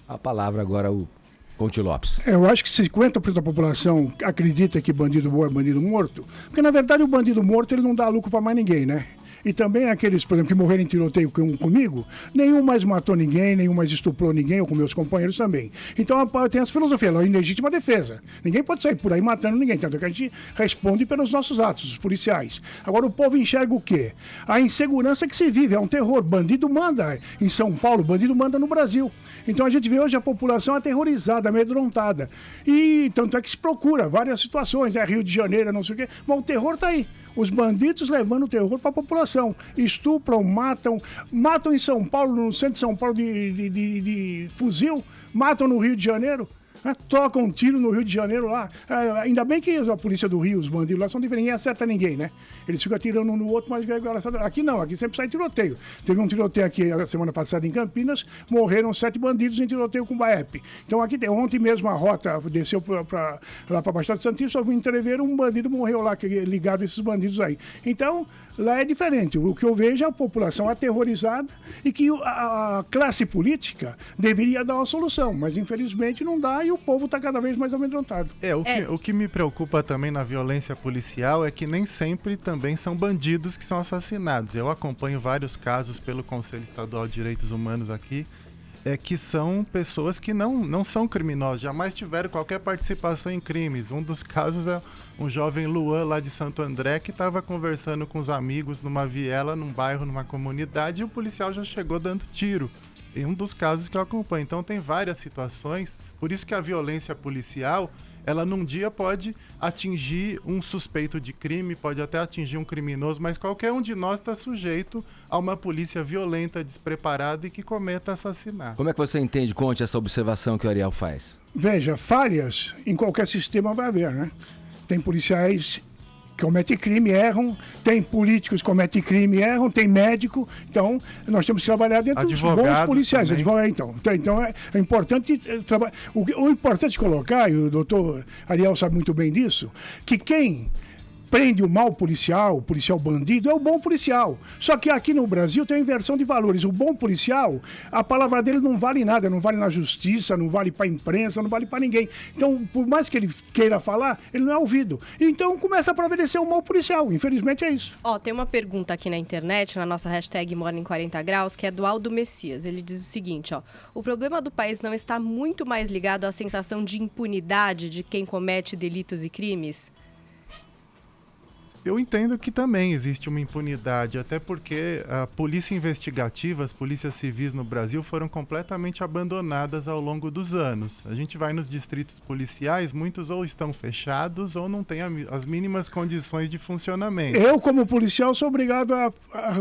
A palavra agora o Conte Lopes. Eu acho que 50% da população acredita que bandido bom é bandido morto, porque na verdade o bandido morto ele não dá lucro para mais ninguém, né? E também aqueles, por exemplo, que morreram em tiroteio comigo, nenhum mais matou ninguém, nenhum mais estuprou ninguém, ou com meus companheiros também. Então tem essa filosofia, a legítima defesa. Ninguém pode sair por aí matando ninguém, tanto que a gente responde pelos nossos atos, os policiais. Agora o povo enxerga o quê? A insegurança que se vive, é um terror. Bandido manda em São Paulo, bandido manda no Brasil. Então a gente vê hoje a população aterrorizada, amedrontada. E tanto é que se procura várias situações, Rio de Janeiro, não sei o quê, mas o terror está aí. Os bandidos levando o terror para a população. Estupram, matam em São Paulo, no centro de São Paulo de fuzil, matam no Rio de Janeiro, né? Trocam um tiro no Rio de Janeiro lá. Ainda bem que a polícia do Rio, os bandidos lá são diferentes, ninguém acerta ninguém, né? Eles ficam atirando um no outro, mas aqui não, aqui sempre sai tiroteio. Teve um tiroteio aqui a semana passada em Campinas, morreram 7 bandidos em tiroteio com BAEP. Então aqui tem, ontem mesmo a Rota desceu lá para Baixada de Santista, só viu entrever, um bandido morreu lá, ligado a esses bandidos aí. Então, lá é diferente. O que eu vejo é a população aterrorizada e que a classe política deveria dar uma solução, mas infelizmente não dá e o povo está cada vez mais amedrontado. O que me preocupa também na violência policial é que nem sempre também são bandidos que são assassinados. Eu acompanho vários casos pelo Conselho Estadual de Direitos Humanos aqui, que são pessoas que não são criminosos, jamais tiveram qualquer participação em crimes. Um dos casos é um jovem Luan lá de Santo André que estava conversando com os amigos numa viela, num bairro, numa comunidade, e o policial já chegou dando tiro. Em um dos casos que eu acompanho. Então tem várias situações, por isso que a violência policial, ela num dia pode atingir um suspeito de crime, pode até atingir um criminoso, mas qualquer um de nós está sujeito a uma polícia violenta, despreparada e que cometa assassinato. Como é que você entende, Conte, essa observação que o Ariel faz? Veja, falhas em qualquer sistema vai haver, né? Tem policiais que cometem crime, erram, tem políticos que cometem crime, erram, tem médico, então nós temos que trabalhar dentro dos bons policiais. Então é importante trabalhar. O importante colocar, e o doutor Ariel sabe muito bem disso, que quem prende o mau policial, o policial bandido, é o bom policial. Só que aqui no Brasil tem a inversão de valores. O bom policial, a palavra dele não vale nada, não vale na justiça, não vale para a imprensa, não vale para ninguém. Então, por mais que ele queira falar, ele não é ouvido. Então, começa a prevalecer o mau policial. Infelizmente, é isso. Ó, tem uma pergunta aqui na internet, na nossa hashtag Morning40graus, que é do Aldo Messias. Ele diz o seguinte, ó: o problema do país não está muito mais ligado à sensação de impunidade de quem comete delitos e crimes? Eu entendo que também existe uma impunidade, até porque a polícia investigativa, as polícias civis no Brasil foram completamente abandonadas ao longo dos anos. A gente vai nos distritos policiais, muitos ou estão fechados ou não têm as mínimas condições de funcionamento. Eu, como policial, sou obrigado a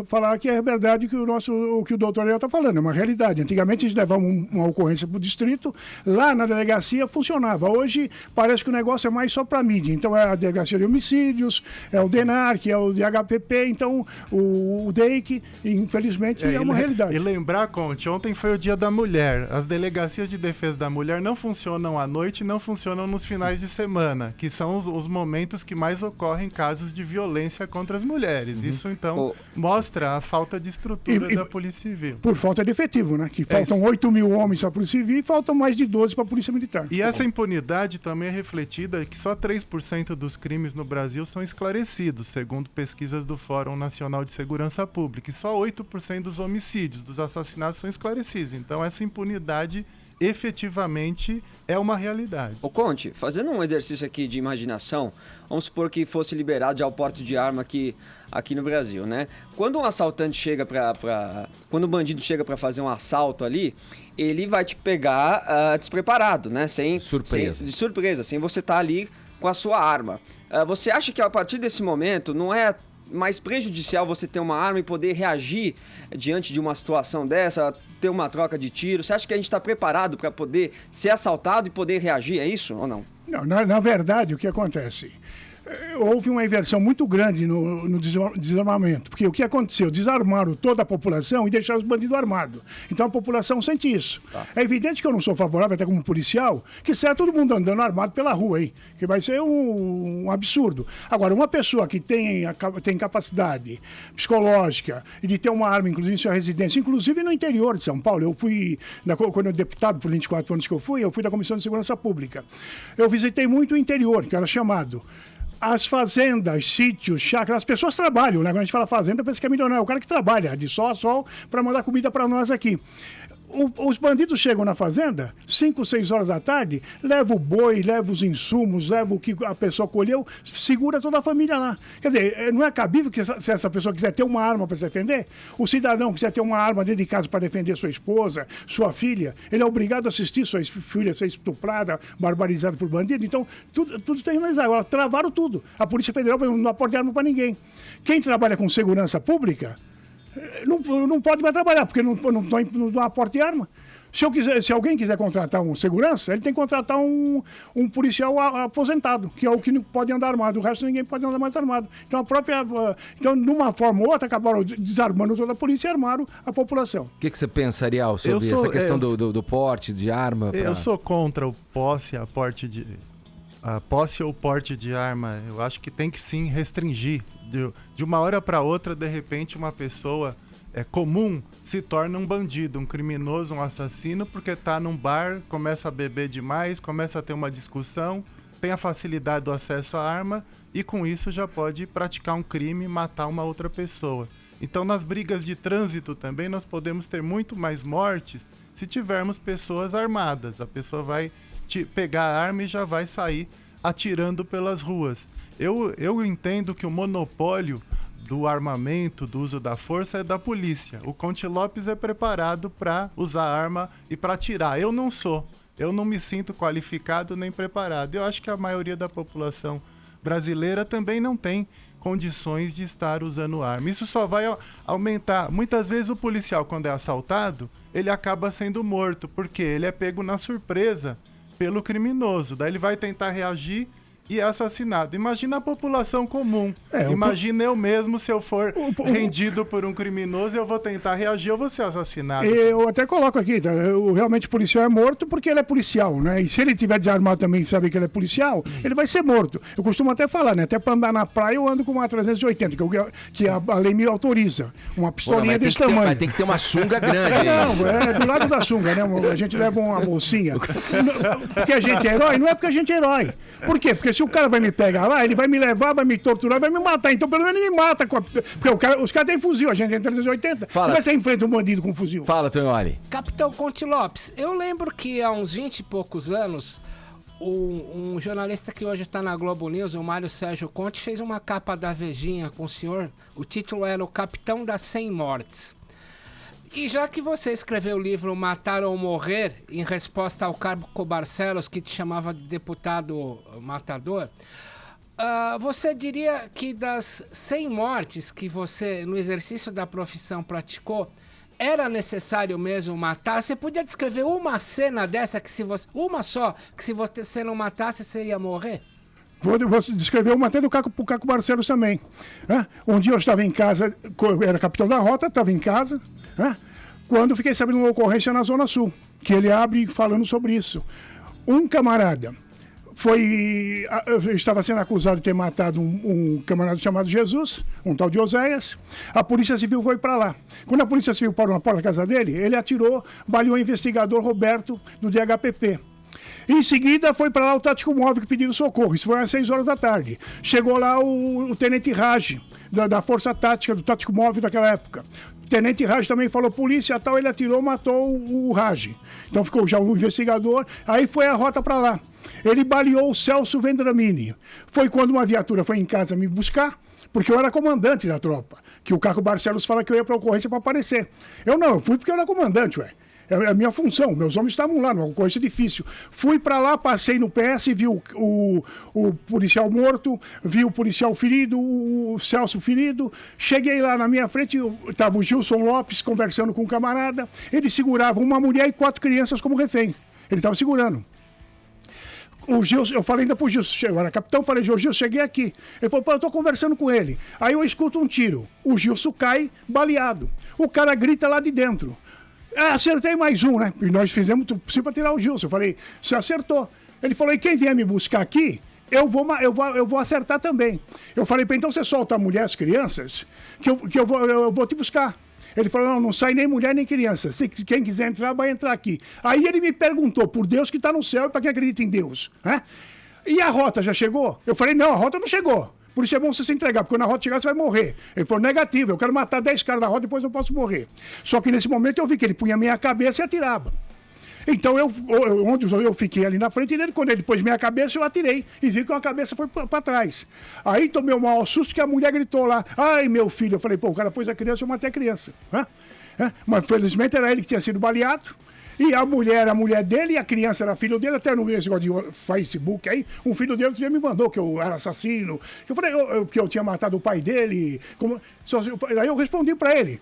falar que é verdade o que o doutor Ariel está falando, é uma realidade. Antigamente a gente levava uma ocorrência para o distrito, lá na delegacia funcionava. Hoje parece que o negócio é mais só para mídia. Então é a delegacia de homicídios, é o DENAR, que é o DHPP, então o DEIC, infelizmente, é uma realidade. E lembrar, Conte, ontem foi o Dia da Mulher. As delegacias de defesa da mulher não funcionam à noite e não funcionam nos finais de semana, que são os momentos que mais ocorrem casos de violência contra as mulheres. Isso, então, mostra a falta de estrutura da Polícia Civil. Por falta de efetivo, né? Que faltam 8 mil homens para a Polícia Civil e faltam mais de 12 para a Polícia Militar. E essa impunidade também é refletida que só 3% dos crimes no Brasil são esclarecidos, segundo pesquisas do Fórum Nacional de Segurança Pública. E só 8% dos homicídios, dos assassinatos são esclarecidos. Então essa impunidade efetivamente é uma realidade. Ô Conte, fazendo um exercício aqui de imaginação, vamos supor que fosse liberado já o porte de arma aqui no Brasil, né? Quando um assaltante chega quando um bandido chega para fazer um assalto ali, ele vai te pegar despreparado, né? De surpresa, sem você estar ali com a sua arma. Você acha que a partir desse momento não é mais prejudicial você ter uma arma e poder reagir diante de uma situação dessa, ter uma troca de tiro? Você acha que a gente está preparado para poder ser assaltado e poder reagir? É isso ou não? Não, na verdade, o que acontece? Houve uma inversão muito grande no desarmamento, porque o que aconteceu? Desarmaram toda a população e deixaram os bandidos armados. Então a população sente isso. Tá. É evidente que eu não sou favorável, até como policial, que seja todo mundo andando armado pela rua aí, que vai ser um absurdo. Agora, uma pessoa que tem capacidade psicológica e de ter uma arma, inclusive em sua residência, inclusive no interior de São Paulo, eu fui, quando eu deputado por 24 anos que eu fui da Comissão de Segurança Pública. Eu visitei muito o interior, que era chamado as fazendas, sítios, chácaras, as pessoas trabalham, né? Quando a gente fala fazenda, pensa que é milionário, é o cara que trabalha de sol a sol para mandar comida para nós aqui. Os bandidos chegam na fazenda, 5, 6 horas da tarde, leva o boi, leva os insumos, leva o que a pessoa colheu, segura toda a família lá. Quer dizer, não é cabível que se essa pessoa quiser ter uma arma para se defender, o cidadão quiser ter uma arma dentro de casa para defender sua esposa, sua filha, ele é obrigado a assistir sua filha ser estuprada, barbarizada por bandido. Então, tudo tem que analisar. Agora, travaram tudo. A Polícia Federal não aporta arma para ninguém. Quem trabalha com segurança pública não pode mais trabalhar, porque não aporta de arma. Se alguém quiser contratar um segurança, ele tem que contratar um policial aposentado, que é o que não pode andar armado. O resto ninguém pode andar mais armado. Então, de uma forma ou outra, acabaram desarmando toda a polícia e armaram a população. O que você pensa, Ariel, sobre essa questão do porte de arma? Eu sou contra o posse, a posse ou porte de arma. Eu acho que tem que sim restringir. De uma hora para outra, de repente, uma pessoa comum se torna um bandido, um criminoso, um assassino, porque está num bar, começa a beber demais, começa a ter uma discussão, tem a facilidade do acesso à arma e com isso já pode praticar um crime, matar uma outra pessoa. Então, nas brigas de trânsito também, nós podemos ter muito mais mortes se tivermos pessoas armadas. A pessoa vai pegar a arma e já vai sair atirando pelas ruas. Eu entendo que o monopólio do armamento, do uso da força é da polícia. O Conte Lopes é preparado para usar arma e para atirar. Eu não sou. Eu não me sinto qualificado nem preparado. Eu acho que a maioria da população brasileira também não tem condições de estar usando arma. Isso só vai aumentar. Muitas vezes o policial, quando é assaltado, ele acaba sendo morto, porque ele é pego na surpresa pelo criminoso. Daí ele vai tentar reagir e é assassinado. Imagina a população comum. Imagina eu mesmo, se eu for rendido por um criminoso, eu vou tentar reagir, eu vou ser assassinado. Eu até coloco aqui, tá? Realmente o policial é morto porque ele é policial, né? E se ele tiver desarmado também e saber que ele é policial, ele vai ser morto. Eu costumo até falar, né? Até pra andar na praia eu ando com uma 380, que a lei me autoriza. Uma pistolinha desse tamanho. Mas tem que ter uma sunga grande. Não, é do lado da sunga, né? A gente leva uma bolsinha. Porque a gente é herói? Não é porque a gente é herói. Por quê? Porque se o cara vai me pegar lá, ele vai me levar, vai me torturar, vai me matar. Então pelo menos ele me mata. Porque os caras têm fuzil, a gente tem 380. Como é que você enfrenta um bandido com fuzil? Fala, Tonholi. Capitão Conte Lopes, eu lembro que há uns 20 e poucos anos, um jornalista que hoje está na Globo News, o Mário Sérgio Conte, fez uma capa da Vejinha com o senhor. O título era O Capitão das 100 Mortes. E já que você escreveu o livro Matar ou Morrer, em resposta ao Carco Barcelos, que te chamava de deputado matador, você diria que das 100 mortes que você, no exercício da profissão, praticou, era necessário mesmo matar? Você podia descrever uma cena dessa, que se você, uma só, que se você não matasse, você ia morrer? Vou descrever uma até do Caco Barcelos também. Um dia eu estava em casa, eu era capitão da rota, estava em casa, quando fiquei sabendo uma ocorrência na Zona Sul, que ele abre falando sobre isso. Um camarada estava sendo acusado de ter matado um camarada chamado Jesus, um tal de Oséias. A Polícia Civil foi para lá. Quando a Polícia Civil parou na porta da casa dele, ele atirou, baleou o investigador Roberto do DHPP. Em seguida, foi para lá o tático móvel que pediu socorro. Isso foi às 6 horas da tarde. Chegou lá o tenente Raj, da Força Tática, do tático móvel daquela época. O tenente Raj também falou polícia tal, ele atirou, matou o Raj. Então ficou já o investigador. Aí foi a rota para lá. Ele baleou o Celso Vendramini. Foi quando uma viatura foi em casa me buscar, porque eu era comandante da tropa. Que o Caco Barcelos fala que eu ia para a ocorrência para aparecer. Eu fui porque eu era comandante, ué. É a minha função, meus homens estavam lá, numa ocorrência difícil. Fui para lá, passei no PS, vi o policial morto, vi o policial ferido, o Celso ferido. Cheguei lá na minha frente, estava o Gilson Lopes conversando com um camarada. Ele segurava uma mulher e 4 crianças como refém. Ele estava segurando. O Gilson, eu falei ainda pro Gilson, eu era capitão, falei, Gilson, cheguei aqui. Ele falou, eu tô conversando com ele. Aí eu escuto um tiro. O Gilson cai baleado. O cara grita lá de dentro. Acertei mais um, né? E nós fizemos tudo possível para tirar o Gilson. Eu falei, você acertou. Ele falou, e quem vier me buscar aqui, eu vou acertar também. Eu falei, então você solta a mulher e as crianças, que eu vou te buscar. Ele falou, não sai nem mulher nem criança. Quem quiser entrar, vai entrar aqui. Aí ele me perguntou, por Deus que está no céu e para quem acredita em Deus. Né? E a rota já chegou? Eu falei, não, a rota não chegou. Por isso é bom você se entregar, porque quando a rota chegar, você vai morrer. Ele falou, negativo, eu quero matar 10 caras da rota, depois eu posso morrer. Só que nesse momento eu vi que ele punha a minha cabeça e atirava. Então onde eu fiquei ali na frente dele, quando ele pôs minha cabeça, eu atirei. E vi que a cabeça foi para trás. Aí tomei um maior susto que a mulher gritou lá, ai meu filho. Eu falei, o cara pôs a criança, eu matei a criança. Mas felizmente era ele que tinha sido baleado. E a mulher dele, e a criança era filho dele, até no esse negócio de Facebook aí, um filho dele já me mandou que eu era assassino. Eu falei que eu tinha matado o pai dele. Aí eu respondi para ele.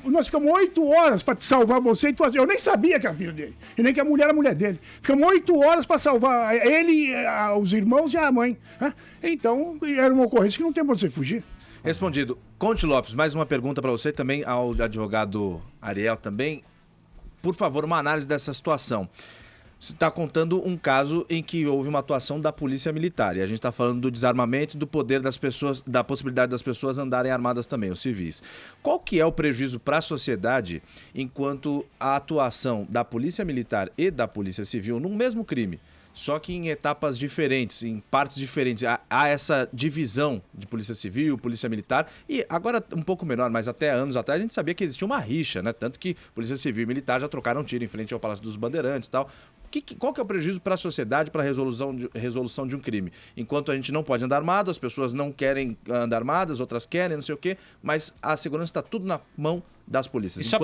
Nós ficamos 8 horas para te salvar você. Eu nem sabia que era filho dele. E nem que a mulher era a mulher dele. Ficamos 8 horas para salvar ele, os irmãos e a mãe. Então, era uma ocorrência que não tem pra você fugir. Respondido. Conte Lopes, mais uma pergunta para você também, ao advogado Ariel também. Por favor, uma análise dessa situação. Você está contando um caso em que houve uma atuação da polícia militar. E a gente está falando do desarmamento e do poder das pessoas, da possibilidade das pessoas andarem armadas também, os civis. Qual que é o prejuízo para a sociedade enquanto a atuação da polícia militar e da polícia civil num mesmo crime? Só que em etapas diferentes, em partes diferentes. Há essa divisão de polícia civil, polícia militar, e agora um pouco menor, mas até anos atrás a gente sabia que existia uma rixa, né? Tanto que polícia civil e militar já trocaram tiro em frente ao Palácio dos Bandeirantes e tal. Qual que é o prejuízo para a sociedade, para a resolução de um crime? Enquanto a gente não pode andar armado, as pessoas não querem andar armadas, outras querem, não sei o quê, mas a segurança está tudo na mão das polícias. E só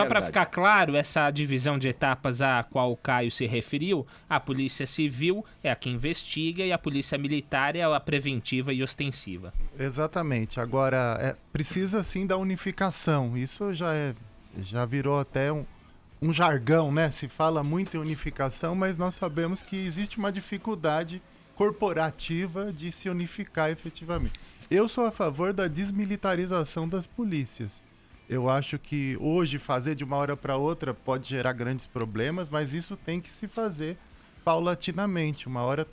para ficar claro, essa divisão de etapas a qual o Caio se referiu, a polícia civil é a que investiga e a polícia militar é a preventiva e ostensiva. Exatamente. Agora, precisa sim da unificação. Isso já virou até um jargão, né? Se fala muito em unificação, mas nós sabemos que existe uma dificuldade corporativa de se unificar efetivamente. Eu sou a favor da desmilitarização das polícias. Eu acho que hoje fazer de uma hora para outra pode gerar grandes problemas, mas isso tem que se fazer paulatinamente. Uma hora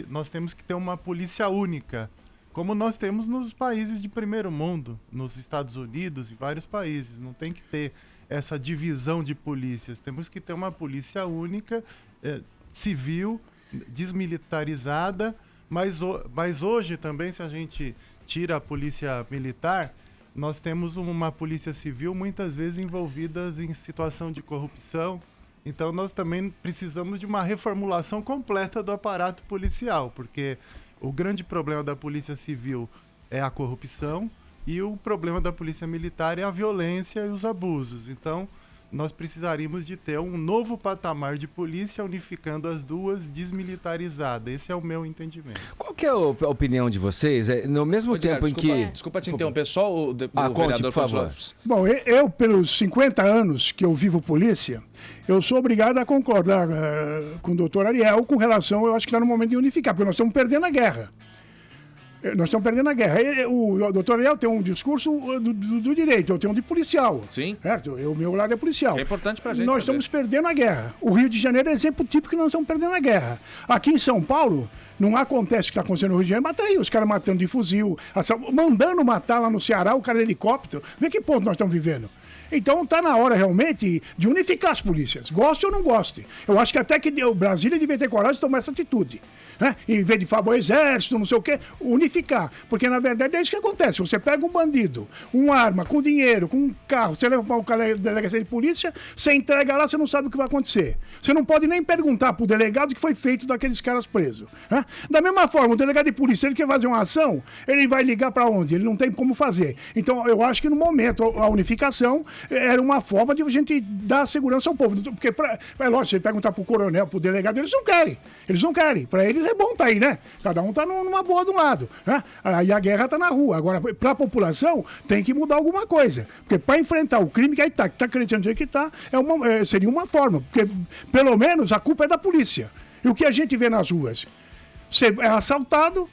nós temos que ter uma polícia única, como nós temos nos países de primeiro mundo, nos Estados Unidos e vários países. Não tem que ter essa divisão de polícias. Temos que ter uma polícia única, civil, desmilitarizada, mas hoje também, se a gente tira a polícia militar, nós temos uma polícia civil muitas vezes envolvidas em situação de corrupção. Então nós também precisamos de uma reformulação completa do aparato policial, porque o grande problema da polícia civil é a corrupção e o problema da polícia militar é a violência e os abusos. Então nós precisaríamos de ter um novo patamar de polícia unificando as duas, desmilitarizada. Esse é o meu entendimento. Qual que é a opinião de vocês? No mesmo tempo em que... Desculpa te interromper, só o conte, por favor. Bom, eu, pelos 50 anos que eu vivo polícia, eu sou obrigado a concordar com o doutor Ariel com relação, eu acho que está no momento de unificar, porque nós estamos perdendo a guerra. Nós estamos perdendo a guerra. O doutor Ariel tem um discurso do direito, eu tenho um de policial. Sim. Certo? O meu lado é policial. É importante pra gente Nós estamos perdendo a guerra. O Rio de Janeiro é exemplo típico que nós estamos perdendo a guerra. Aqui em São Paulo, não acontece o que está acontecendo no Rio de Janeiro, mas tá aí os caras matando de fuzil, mandando matar lá no Ceará o cara de helicóptero. Vê que ponto nós estamos vivendo. Então está na hora realmente de unificar as polícias, goste ou não goste. Eu acho que até que o Brasília devia ter coragem de tomar essa atitude. Né? Em vez de falar o exército, não sei o quê, unificar. Porque na verdade é isso que acontece. Você pega um bandido, uma arma, com dinheiro, com um carro, você leva para a delegacia de polícia, você entrega lá, você não sabe o que vai acontecer. Você não pode nem perguntar para o delegado o que foi feito daqueles caras presos. Né? Da mesma forma, o delegado de polícia, ele quer fazer uma ação, ele vai ligar para onde? Ele não tem como fazer. Então eu acho que no momento a unificação era uma forma de a gente dar segurança ao povo. Porque, é lógico, você perguntar para o coronel, para o delegado, eles não querem. Eles não querem. Para eles é bom tá aí, né? Cada um tá numa boa de um lado. Né? Aí a guerra tá na rua. Agora, para a população, tem que mudar alguma coisa. Porque para enfrentar o crime que aí tá crescendo do jeito que tá, seria uma forma. Porque, pelo menos, a culpa é da polícia. E o que a gente vê nas ruas? Você é assaltado,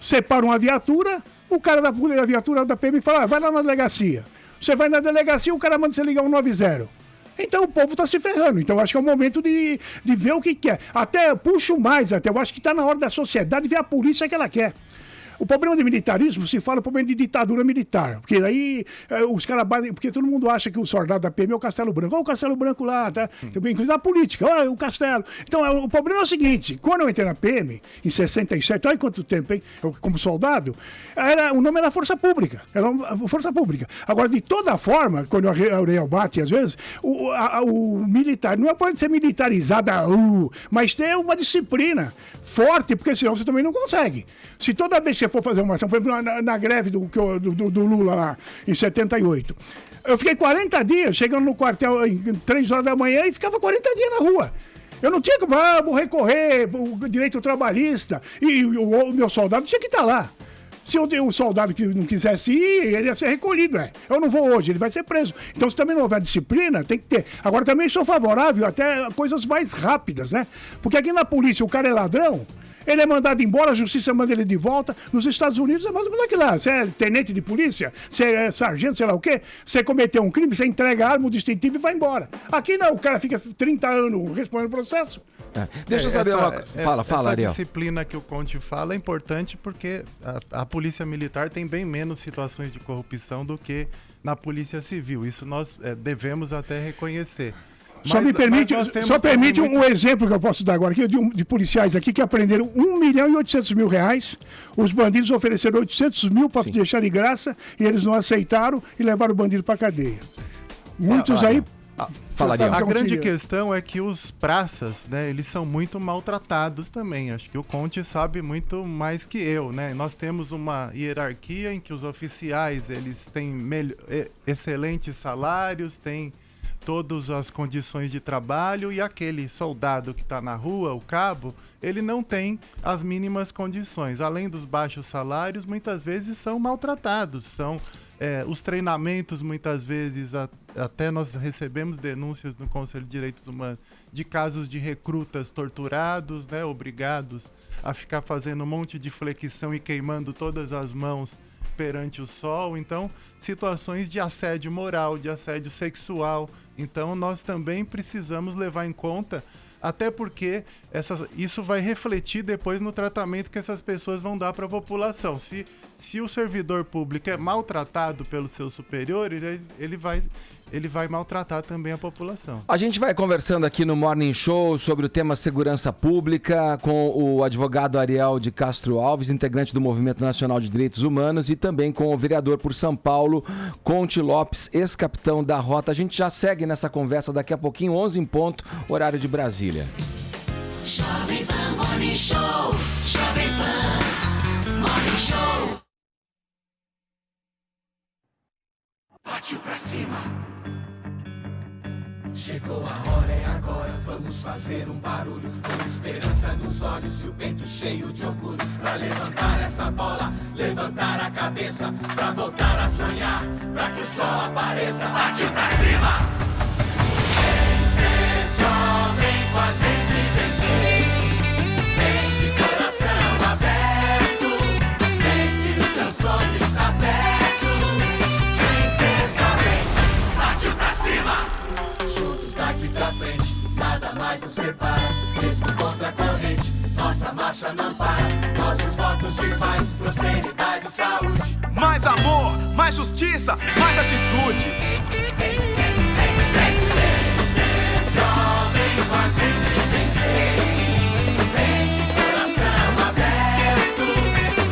separa uma viatura, o cara da viatura da PM fala, vai lá na delegacia. Você vai na delegacia, o cara manda você ligar 190. Então o povo está se ferrando. Então eu acho que é o momento de ver o que quer. Até puxo mais, eu acho que está na hora da sociedade ver a polícia que ela quer. O problema de militarismo se fala o problema de ditadura militar. Porque aí os caras... Porque todo mundo acha que o soldado da PM é o Castelo Branco. Olha o Castelo Branco lá, tá? Inclusive na política, olha o Castelo. Então o problema é o seguinte, quando eu entrei na PM, em 67, olha quanto tempo, hein? Eu, como soldado, o nome era Força Pública. Era Força Pública. Agora, de toda forma, quando o Ariel bate, às vezes, o militar não pode ser militarizado, mas ter uma disciplina forte, porque senão você também não consegue. Se toda vez que você for fazer uma ação, por exemplo, na greve do Lula lá, em 78, eu fiquei 40 dias chegando no quartel em 3 horas da manhã e ficava 40 dias na rua. Eu não tinha que, vou recorrer o direito trabalhista, e o meu soldado tinha que estar lá. Se o soldado que não quisesse ir, ele ia ser recolhido, Eu não vou hoje, ele vai ser preso. Então, se também não houver disciplina, tem que ter. Agora, também sou favorável até a coisas mais rápidas, né? Porque aqui na polícia o cara é ladrão, ele é mandado embora, a justiça manda ele de volta. Nos Estados Unidos é mais ou menos aquilo lá. Você é tenente de polícia, você é sargento, sei lá o quê. Você cometeu um crime, você entrega a arma, o distintivo e vai embora. Aqui não, o cara fica 30 anos respondendo o processo. Deixa eu saber Fala, Ariel. Essa disciplina que o Conte fala é importante porque a polícia militar tem bem menos situações de corrupção do que na polícia civil. Isso nós devemos até reconhecer. Só permite um exemplo que eu posso dar agora aqui, de policiais aqui que aprenderam R$1.800.000. Os bandidos ofereceram 800 mil para deixar de graça e eles não aceitaram e levaram o bandido para cadeia. Muitos aí... A grande questão é que os praças, né, eles são muito maltratados também. Acho que o Conte sabe muito mais que eu, né? Nós temos uma hierarquia em que os oficiais, eles têm excelentes salários, têm todas as condições de trabalho, e aquele soldado que está na rua, o cabo, ele não tem as mínimas condições. Além dos baixos salários, muitas vezes são maltratados, são os treinamentos, muitas vezes, até nós recebemos denúncias no Conselho de Direitos Humanos de casos de recrutas torturados, né, obrigados a ficar fazendo um monte de flexão e queimando todas as mãos perante o sol. Então, situações de assédio moral, de assédio sexual. Então, nós também precisamos levar em conta, até porque isso vai refletir depois no tratamento que essas pessoas vão dar para a população. Se o servidor público é maltratado pelo seu superior, ele vai maltratar também a população. A gente vai conversando aqui no Morning Show sobre o tema segurança pública com o advogado Ariel de Castro Alves, integrante do Movimento Nacional de Direitos Humanos, e também com o vereador por São Paulo, Conte Lopes, ex-capitão da Rota. A gente já segue nessa conversa daqui a pouquinho, 11 em ponto, horário de Brasília. Jovem Pan Morning Show, Jovem Pan Morning Show. Partiu pra cima. Chegou a hora, é agora, vamos fazer um barulho, com esperança nos olhos e o peito cheio de orgulho, pra levantar essa bola, levantar a cabeça, pra voltar a sonhar, pra que o sol apareça. Partiu pra cima. Vem ser jovem com a gente vencer. Vem de coração aberto, vem que o seu sonho está perto. Vem ser jovem, partiu pra cima. Juntos daqui pra frente, nada mais nos separa, mesmo contra a corrente, nossa marcha não para, nossos votos de paz, prosperidade e saúde. Mais amor, mais justiça, mais atitude. Vem ser jovem com a gente vencer. Vem de coração aberto,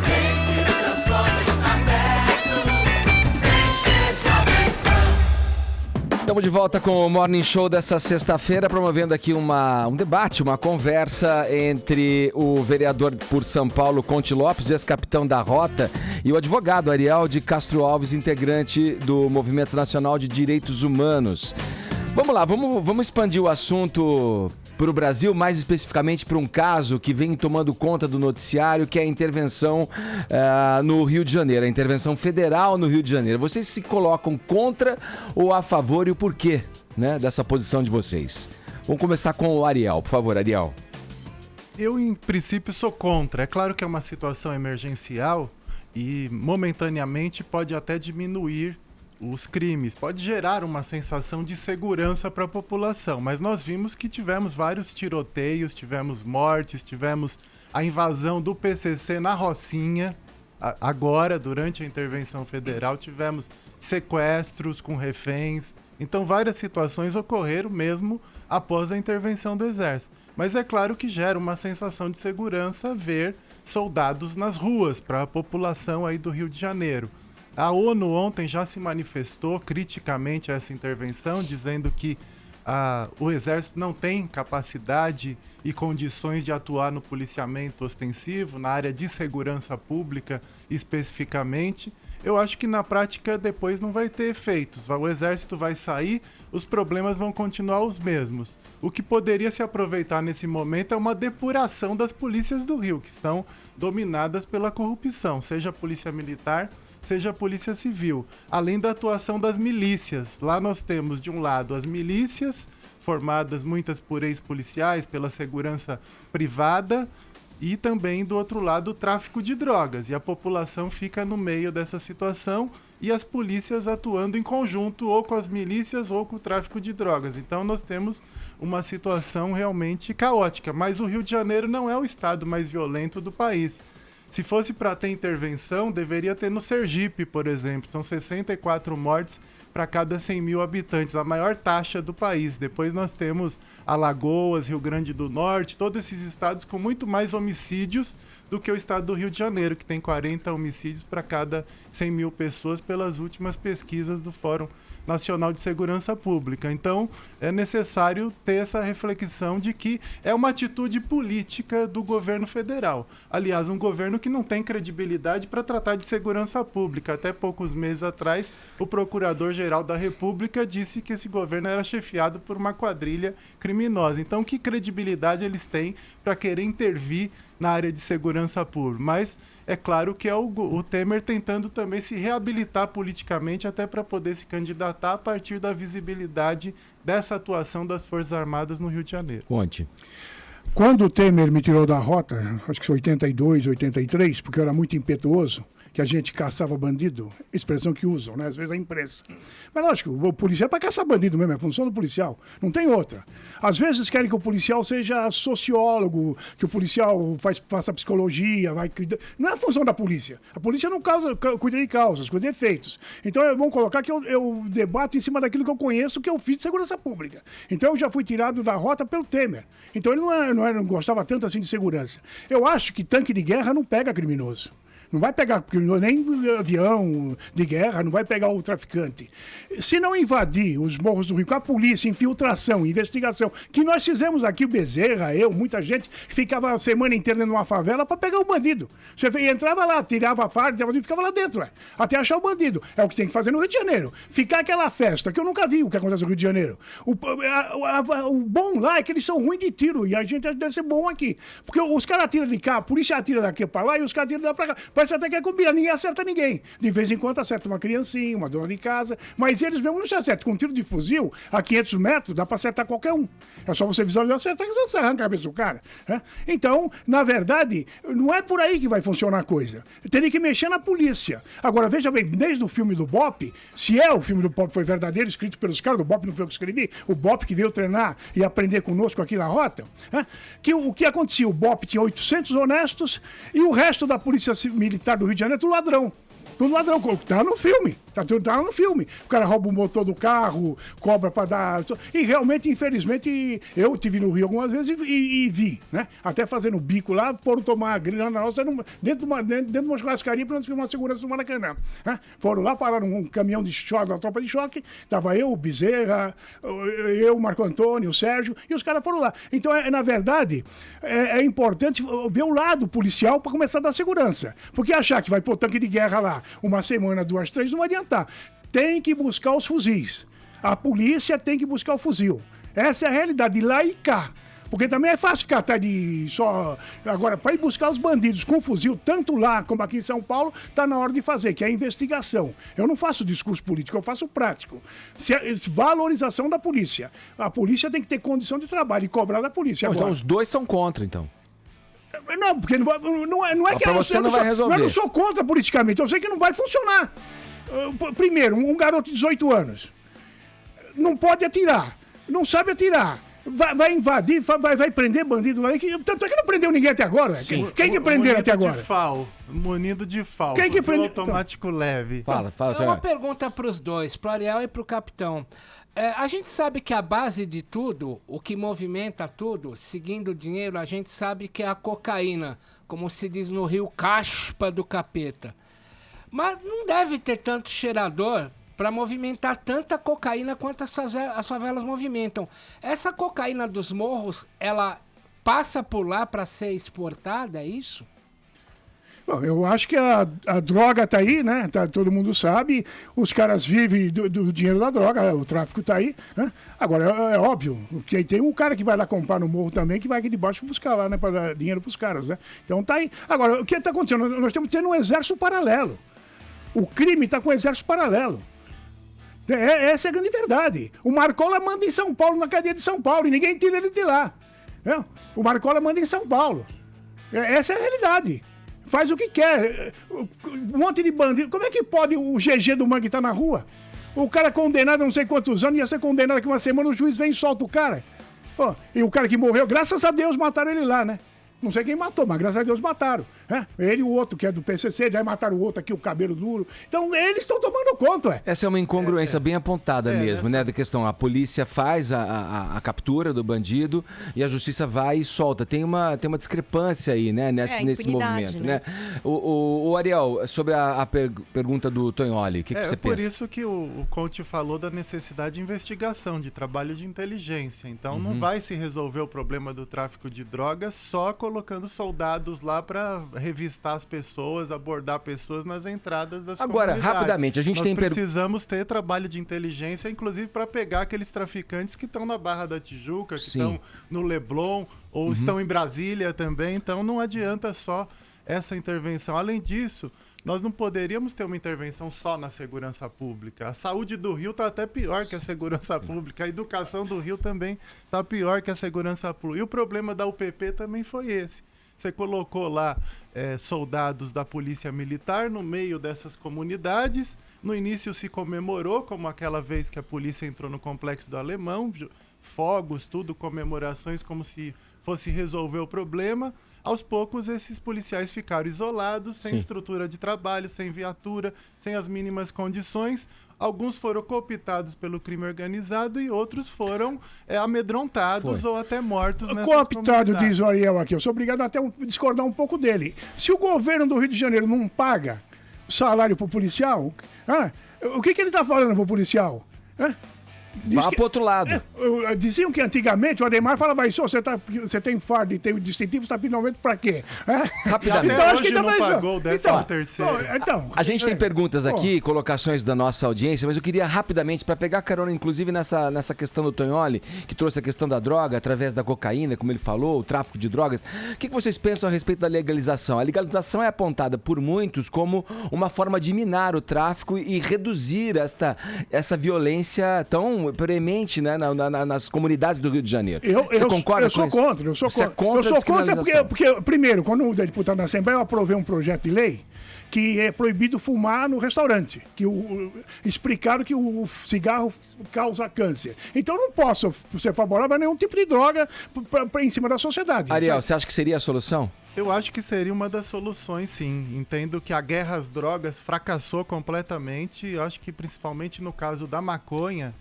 vem que o seu sonho está perto. Vem ser jovem. Estamos de volta com o Morning Show dessa sexta-feira, promovendo aqui um debate, uma conversa entre o vereador por São Paulo, Conte Lopes, ex-capitão da Rota, e o advogado Ariel de Castro Alves, integrante do Movimento Nacional de Direitos Humanos. Vamos lá, vamos expandir o assunto para o Brasil, mais especificamente para um caso que vem tomando conta do noticiário, que é a intervenção no Rio de Janeiro, a intervenção federal no Rio de Janeiro. Vocês se colocam contra ou a favor, e o porquê, né, dessa posição de vocês? Vamos começar com o Ariel, por favor, Ariel. Eu, em princípio, sou contra. É claro que é uma situação emergencial e, momentaneamente, pode até diminuir os crimes, pode gerar uma sensação de segurança para a população, mas nós vimos que tivemos vários tiroteios, tivemos mortes, tivemos a invasão do PCC na Rocinha, agora, durante a intervenção federal, tivemos sequestros com reféns, então várias situações ocorreram mesmo após a intervenção do Exército. Mas é claro que gera uma sensação de segurança ver soldados nas ruas para a população aí do Rio de Janeiro. A ONU ontem já se manifestou criticamente a essa intervenção, dizendo que o Exército não tem capacidade e condições de atuar no policiamento ostensivo, na área de segurança pública especificamente. Eu acho que na prática depois não vai ter efeitos. O Exército vai sair, os problemas vão continuar os mesmos. O que poderia se aproveitar nesse momento é uma depuração das polícias do Rio, que estão dominadas pela corrupção, seja a Polícia Militar, seja a Polícia Civil, além da atuação das milícias. Lá nós temos, de um lado, as milícias, formadas muitas por ex-policiais, pela segurança privada, e também, do outro lado, o tráfico de drogas. E a população fica no meio dessa situação e as polícias atuando em conjunto, ou com as milícias ou com o tráfico de drogas. Então nós temos uma situação realmente caótica. Mas o Rio de Janeiro não é o estado mais violento do país. Se fosse para ter intervenção, deveria ter no Sergipe, por exemplo. São 64 mortes para cada 100 mil habitantes, a maior taxa do país. Depois nós temos Alagoas, Rio Grande do Norte, todos esses estados com muito mais homicídios do que o estado do Rio de Janeiro, que tem 40 homicídios para cada 100 mil pessoas pelas últimas pesquisas do Fórum Nacional de Segurança Pública. Então, é necessário ter essa reflexão de que é uma atitude política do governo federal. Aliás, um governo que não tem credibilidade para tratar de segurança pública. Até poucos meses atrás, o Procurador-Geral da República disse que esse governo era chefiado por uma quadrilha criminosa. Então, que credibilidade eles têm para querer intervir na área de segurança pública? Mas é claro que é o Temer tentando também se reabilitar politicamente até para poder se candidatar a partir da visibilidade dessa atuação das Forças Armadas no Rio de Janeiro. Conte. Quando o Temer me tirou da rota, acho que foi 82, 83, porque eu era muito impetuoso, que a gente caçava bandido, expressão que usam, né? Às vezes a imprensa. Mas lógico, o policial é para caçar bandido mesmo, é função do policial, não tem outra. Às vezes querem que o policial seja sociólogo, que o policial faça psicologia, não é a função da polícia. A polícia não cuida de causas, cuida de efeitos. Então é bom colocar que eu debato em cima daquilo que eu conheço, que eu fiz de segurança pública. Então eu já fui tirado da rota pelo Temer. Então ele não gostava tanto assim de segurança. Eu acho que tanque de guerra não pega criminoso. Não vai pegar nem avião de guerra, não vai pegar o traficante. Se não invadir os morros do Rio com a polícia, infiltração, investigação, que nós fizemos aqui, o Bezerra, muita gente, ficava a semana inteira dentro de uma favela para pegar o bandido. Você entrava lá, tirava a farda e ficava lá dentro, até achar o bandido. É o que tem que fazer no Rio de Janeiro. Ficar aquela festa, que eu nunca vi o que acontece no Rio de Janeiro. O bom lá é que eles são ruins de tiro, e a gente deve ser bom aqui. Porque os caras atiram de cá, a polícia atira daqui para lá e os caras atiram daqui para cá. Parece até que é combinar, ninguém acerta ninguém. De vez em quando acerta uma criancinha, uma dona de casa, mas eles mesmo não se acertam. Com um tiro de fuzil, a 500 metros, dá para acertar qualquer um. É só você visualizar e acertar que você arranca a cabeça do cara. Né? Então, na verdade, não é por aí que vai funcionar a coisa. Teria que mexer na polícia. Agora, veja bem, desde o filme do Bop, se o filme do Bop foi verdadeiro, escrito pelos caras, do Bop não foi eu que escrevi, o Bop que veio treinar e aprender conosco aqui na rota, que o que acontecia? O Bop tinha 800 honestos e o resto da polícia militar do Rio de Janeiro é tudo ladrão. Tudo ladrão, tá no filme. Tá no filme. O cara rouba o motor do carro, cobra pra dar... E realmente, infelizmente, eu estive no Rio algumas vezes e vi, né? Até fazendo bico lá, foram tomar grana na nossa, dentro de uma churrascaria pra nós filmar segurança do Maracanã. Né? Foram lá, pararam um caminhão de choque, uma tropa de choque, tava eu, o Bezerra, eu, o Marco Antônio, o Sérgio, e os caras foram lá. Então, na verdade, é importante ver o lado policial pra começar a dar segurança. Porque achar que vai pôr tanque de guerra lá uma semana, 2, 3, não vai adiantar. Tem que buscar os fuzis. A polícia tem que buscar o fuzil. Essa é a realidade, de lá e cá. Porque também é fácil ficar até de só... Agora, para ir buscar os bandidos com fuzil, tanto lá como aqui em São Paulo, está na hora de fazer, que é a investigação. Eu não faço discurso político, eu faço prático. Valorização da polícia. A polícia tem que ter condição de trabalho e cobrar da polícia. Então os dois são contra, então. Não, porque não é que você não vai resolver. Eu não sou contra politicamente, eu sei que não vai funcionar. Primeiro, um garoto de 18 anos não pode atirar, não sabe atirar, vai invadir, vai prender bandido lá. Tanto é que não prendeu ninguém até agora. Sim. Quem que prenderam até agora? Munido de FAL. Quem que prendeu? Automático leve. Fala. Uma pergunta para os dois, pro Ariel e pro capitão. A gente sabe que a base de tudo, o que movimenta tudo, seguindo o dinheiro, a gente sabe que é a cocaína, como se diz no Rio, caspa do capeta. Mas não deve ter tanto cheirador para movimentar tanta cocaína quanto as favelas movimentam. Essa cocaína dos morros, ela passa por lá para ser exportada, é isso? Bom, eu acho que a droga tá aí, né? Todo mundo sabe. Os caras vivem do dinheiro da droga, o tráfico tá aí, né? Agora, é óbvio que tem um cara que vai lá comprar no morro também, que vai aqui de baixo buscar lá, né? Para dar dinheiro pros caras, né? Então tá aí. Agora, o que tá acontecendo? Nós estamos tendo um exército paralelo. O crime tá com um exército paralelo. Essa é a grande verdade. O Marcola manda em São Paulo, na cadeia de São Paulo, e ninguém tira ele de lá. Né? O Marcola manda em São Paulo. Essa é a realidade. Faz o que quer. Um monte de bandido. Como é que pode o GG do Mangue estar na rua? O cara condenado a não sei quantos anos, ia ser condenado aqui uma semana, o juiz vem e solta o cara. E o cara que morreu, graças a Deus mataram ele lá, né? Não sei quem matou, mas graças a Deus mataram. Ele e o outro, que é do PCC, já mataram o outro aqui, o cabelo duro. Então, eles estão tomando conta, Essa é uma incongruência bem apontada mesmo, né? Da questão, a polícia faz a captura do bandido e a justiça vai e solta. Tem uma discrepância aí, né? Nesse movimento, né? O Ariel, sobre a pergunta do Tonholi, o que você pensa? É por isso que o Conte falou da necessidade de investigação, de trabalho de inteligência. Então, não vai se resolver o problema do tráfico de drogas só colocando soldados lá para revistar as pessoas, abordar pessoas nas entradas das comunidades. Agora, rapidamente, a gente Nós precisamos ter trabalho de inteligência, inclusive para pegar aqueles traficantes que estão na Barra da Tijuca, que estão no Leblon, ou estão em Brasília também. Então, não adianta só essa intervenção. Além disso, nós não poderíamos ter uma intervenção só na segurança pública. A saúde do Rio está até pior que a segurança pública. A educação do Rio também está pior que a segurança pública. E o problema da UPP também foi esse. Você colocou lá soldados da polícia militar no meio dessas comunidades. No início se comemorou, como aquela vez que a polícia entrou no Complexo do Alemão, fogos, tudo, comemorações, como se fosse resolver o problema. Aos poucos, esses policiais ficaram isolados, sem estrutura de trabalho, sem viatura, sem as mínimas condições. Alguns foram cooptados pelo crime organizado e outros foram amedrontados ou até mortos nessas cooptado, diz o Ariel aqui. Eu sou obrigado até a discordar um pouco dele. Se o governo do Rio de Janeiro não paga salário pro policial, o que ele tá falando pro policial? Vá pro outro lado. Diziam que antigamente o Ademar falava, você tem fardo e tem distintivo, você tá pedindo aumento pra quê? Rapidamente. Então, acho que não pagou o 13º. A gente tem perguntas aqui, colocações da nossa audiência, mas eu queria rapidamente, para pegar carona, inclusive nessa questão do Tonholi, que trouxe a questão da droga através da cocaína, como ele falou, o tráfico de drogas. O que vocês pensam a respeito da legalização? A legalização é apontada por muitos como uma forma de minar o tráfico e reduzir essa violência tão premente, né, nas comunidades do Rio de Janeiro. Você concorda com isso? Eu sou contra porque, primeiro, quando eu fui deputado na Assembleia, eu aprovei um projeto de lei que é proibido fumar no restaurante, que explicaram que o cigarro causa câncer. Então eu não posso ser favorável a nenhum tipo de droga em cima da sociedade. Ariel, você acha que seria a solução? Eu acho que seria uma das soluções, sim. Entendo que a guerra às drogas fracassou completamente. Eu acho que principalmente no caso da maconha,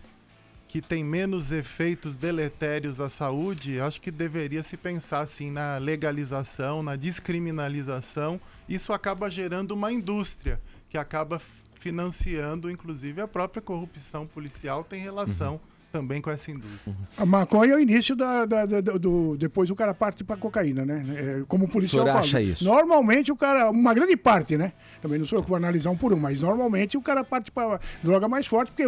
que tem menos efeitos deletérios à saúde, acho que deveria se pensar assim na legalização, na descriminalização. Isso acaba gerando uma indústria que acaba financiando, inclusive, a própria corrupção policial tem relação também com essa indústria. A maconha é o início depois o cara parte para cocaína, né? Como o policial fala. Acha isso? Normalmente o cara, uma grande parte, né? Também não sou eu que vou analisar um por um, mas normalmente o cara parte para droga mais forte, porque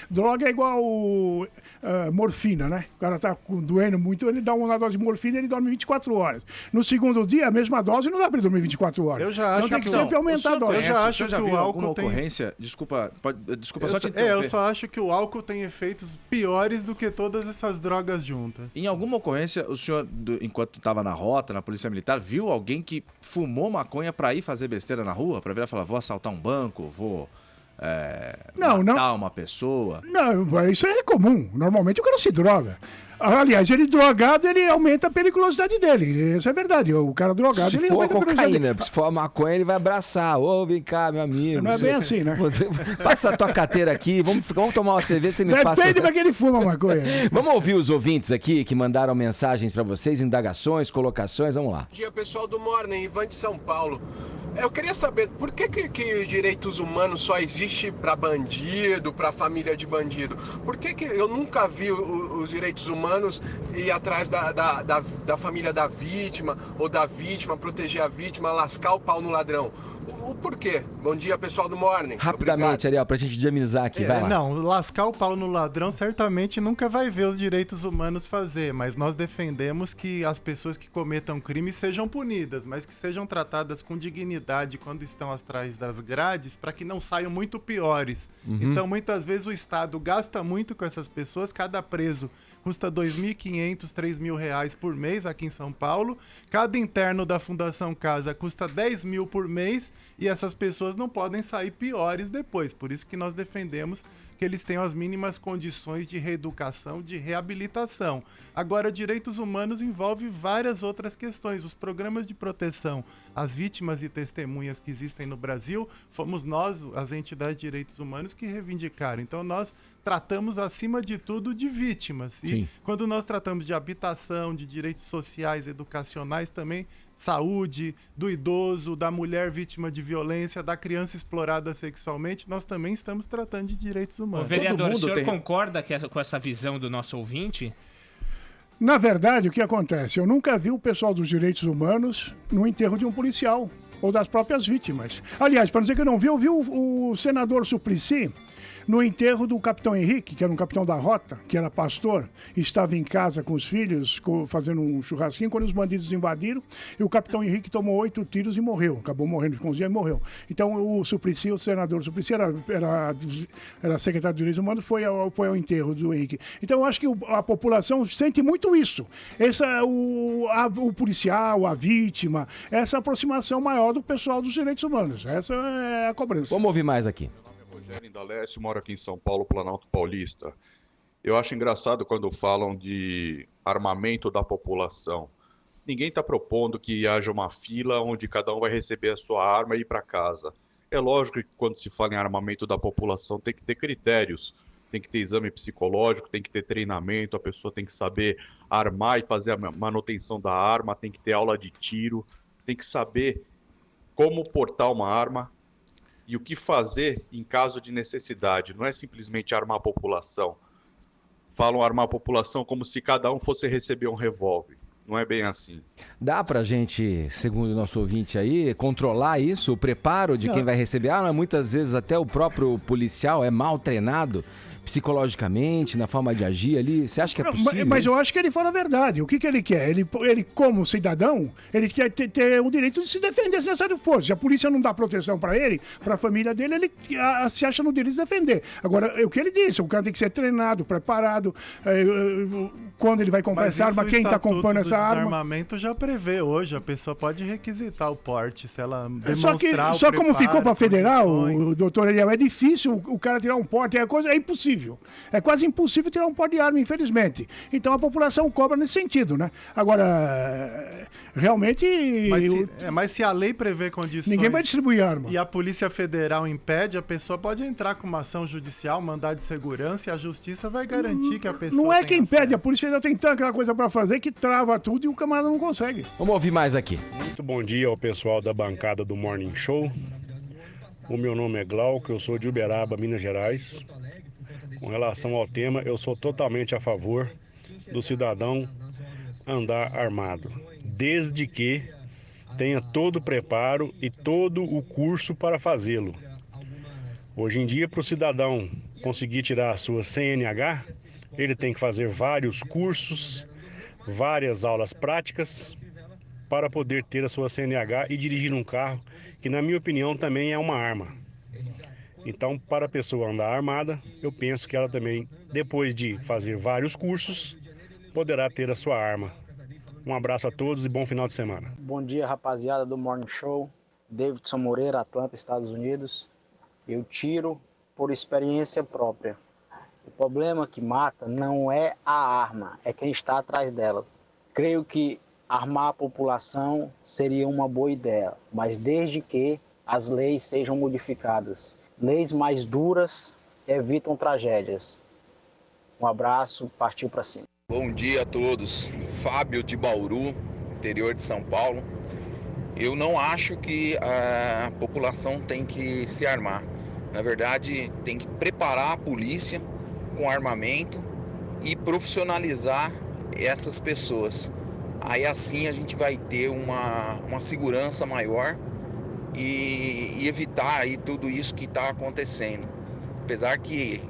droga é igual morfina, né? O cara tá doendo muito, ele dá uma dose de morfina e ele dorme 24 horas. No segundo dia, a mesma dose não dá para ele dormir 24 horas. Eu já acho então tem que sempre aumentar a dose. Eu já acho que o álcool tem... ocorrência? Desculpa só te interromper. Eu só acho que o álcool tem efeitos piores do que todas essas drogas juntas. Em alguma ocorrência, o senhor, enquanto estava na rota, na Polícia Militar, viu alguém que fumou maconha pra ir fazer besteira na rua? Pra virar e falar, vou assaltar um banco, vou matar uma pessoa? Não, isso é comum. Normalmente o cara se droga. Aliás, ele drogado, ele aumenta a periculosidade dele. Isso é verdade. O cara drogado, ele aumenta a periculosidade dele. Se for a maconha, ele vai abraçar. Vem cá, meu amigo. Não é bem assim, né? Passa a tua carteira aqui, vamos tomar uma cerveja, você me passa... Depende pra que ele fuma maconha. Vamos ouvir os ouvintes aqui que mandaram mensagens pra vocês, indagações, colocações, vamos lá. Bom dia, pessoal do Morning, Ivan de São Paulo. Eu queria saber, por que direitos humanos só existe para bandido, para família de bandido? Por que eu nunca vi os direitos humanos ir atrás da família da vítima, ou da vítima, proteger a vítima, lascar o pau no ladrão? O porquê? Bom dia, pessoal do Morning. Rapidamente, Ariel, pra gente dinamizar aqui, vai lá. Não, lascar o pau no ladrão certamente nunca vai ver os direitos humanos fazer, mas nós defendemos que as pessoas que cometam crimes sejam punidas, mas que sejam tratadas com dignidade quando estão atrás das grades, para que não saiam muito piores. Então, muitas vezes o Estado gasta muito com essas pessoas, cada preso custa R$ 2.500, R$ 3.000 por mês aqui em São Paulo. Cada interno da Fundação Casa custa 10 mil por mês e essas pessoas não podem sair piores depois. Por isso que nós defendemos que eles tenham as mínimas condições de reeducação, de reabilitação. Agora, direitos humanos envolve várias outras questões. Os programas de proteção às vítimas e testemunhas que existem no Brasil, fomos nós, as entidades de direitos humanos, que reivindicaram. Então, nós tratamos, acima de tudo, de vítimas. E quando nós tratamos de habitação, de direitos sociais, educacionais também, saúde, do idoso, da mulher vítima de violência, da criança explorada sexualmente, nós também estamos tratando de direitos humanos. O vereador, o senhor concorda com essa visão do nosso ouvinte? Na verdade, o que acontece? Eu nunca vi o pessoal dos direitos humanos no enterro de um policial ou das próprias vítimas. Aliás, para não dizer que eu não vi, eu vi o senador Suplicy no enterro do capitão Henrique, que era um capitão da rota, que era pastor, estava em casa com os filhos, fazendo um churrasquinho, quando os bandidos invadiram, e o capitão Henrique tomou 8 tiros e morreu. Acabou morrendo com os dias e morreu. Então o Suplicy, o senador Suplicy, era secretário de Direitos Humanos, foi ao enterro do Henrique. Então eu acho que a população sente muito isso. O policial, a vítima, essa aproximação maior do pessoal dos direitos humanos. Essa é a cobrança. Vamos ouvir mais aqui. Rogério Indalécio, moro aqui em São Paulo, Planalto Paulista. Eu acho engraçado quando falam de armamento da população. Ninguém está propondo que haja uma fila onde cada um vai receber a sua arma e ir para casa. É lógico que quando se fala em armamento da população tem que ter critérios, tem que ter exame psicológico, tem que ter treinamento, a pessoa tem que saber armar e fazer a manutenção da arma, tem que ter aula de tiro, tem que saber como portar uma arma e o que fazer em caso de necessidade. Não é simplesmente armar a população. Falam armar a população como se cada um fosse receber um revólver. Não é bem assim. Dá pra gente, segundo o nosso ouvinte aí, controlar isso, o preparo de quem vai receber arma? Muitas vezes até o próprio policial é mal treinado psicologicamente, na forma de agir ali. Você acha que é possível? Mas eu acho que ele fala a verdade. O que ele quer? Ele como cidadão, ele quer ter o direito de se defender se necessário for. Se a polícia não dá proteção para ele, para a família dele, ele se acha no direito de defender. Agora, o que ele disse, o cara tem que ser treinado, preparado, quando ele vai comprar essa arma, quem está comprando essa arma. O desarmamento já prevê hoje, a pessoa pode requisitar o porte, se ela demonstrar Só como ficou para federal, o doutor Eliel, é difícil o cara tirar um porte, é impossível. É quase impossível tirar um porte de arma, infelizmente. Então a população cobra nesse sentido, né? Agora, realmente... Mas se a lei prevê condições... Ninguém vai distribuir arma. E a Polícia Federal impede, a pessoa pode entrar com uma ação judicial, mandado de segurança, e a justiça vai garantir que a pessoa... Não é quem impede, a Polícia Federal tem tanta coisa para fazer que trava tudo e o camarada não consegue. Vamos ouvir mais aqui. Muito bom dia ao pessoal da bancada do Morning Show. O meu nome é Glauco, eu sou de Uberaba, Minas Gerais. Com relação ao tema, eu sou totalmente a favor do cidadão andar armado, desde que tenha todo o preparo e todo o curso para fazê-lo. Hoje em dia, para o cidadão conseguir tirar a sua CNH, ele tem que fazer vários cursos, várias aulas práticas para poder ter a sua CNH e dirigir um carro, que na minha opinião também é uma arma. Então, para a pessoa andar armada, eu penso que ela também, depois de fazer vários cursos, poderá ter a sua arma. Um abraço a todos e bom final de semana. Bom dia, rapaziada do Morning Show. Davidson Moreira, Atlanta, Estados Unidos. Eu tiro por experiência própria. O problema que mata não é a arma, é quem está atrás dela. Creio que armar a população seria uma boa ideia, mas desde que as leis sejam modificadas. Leis mais duras evitam tragédias. Um abraço, partiu para cima. Bom dia a todos. Fábio de Bauru, interior de São Paulo. Eu não acho que a população tem que se armar. Na verdade, tem que preparar a polícia com armamento e profissionalizar essas pessoas. Aí assim a gente vai ter uma segurança maior e evitar aí tudo isso que está acontecendo. Apesar que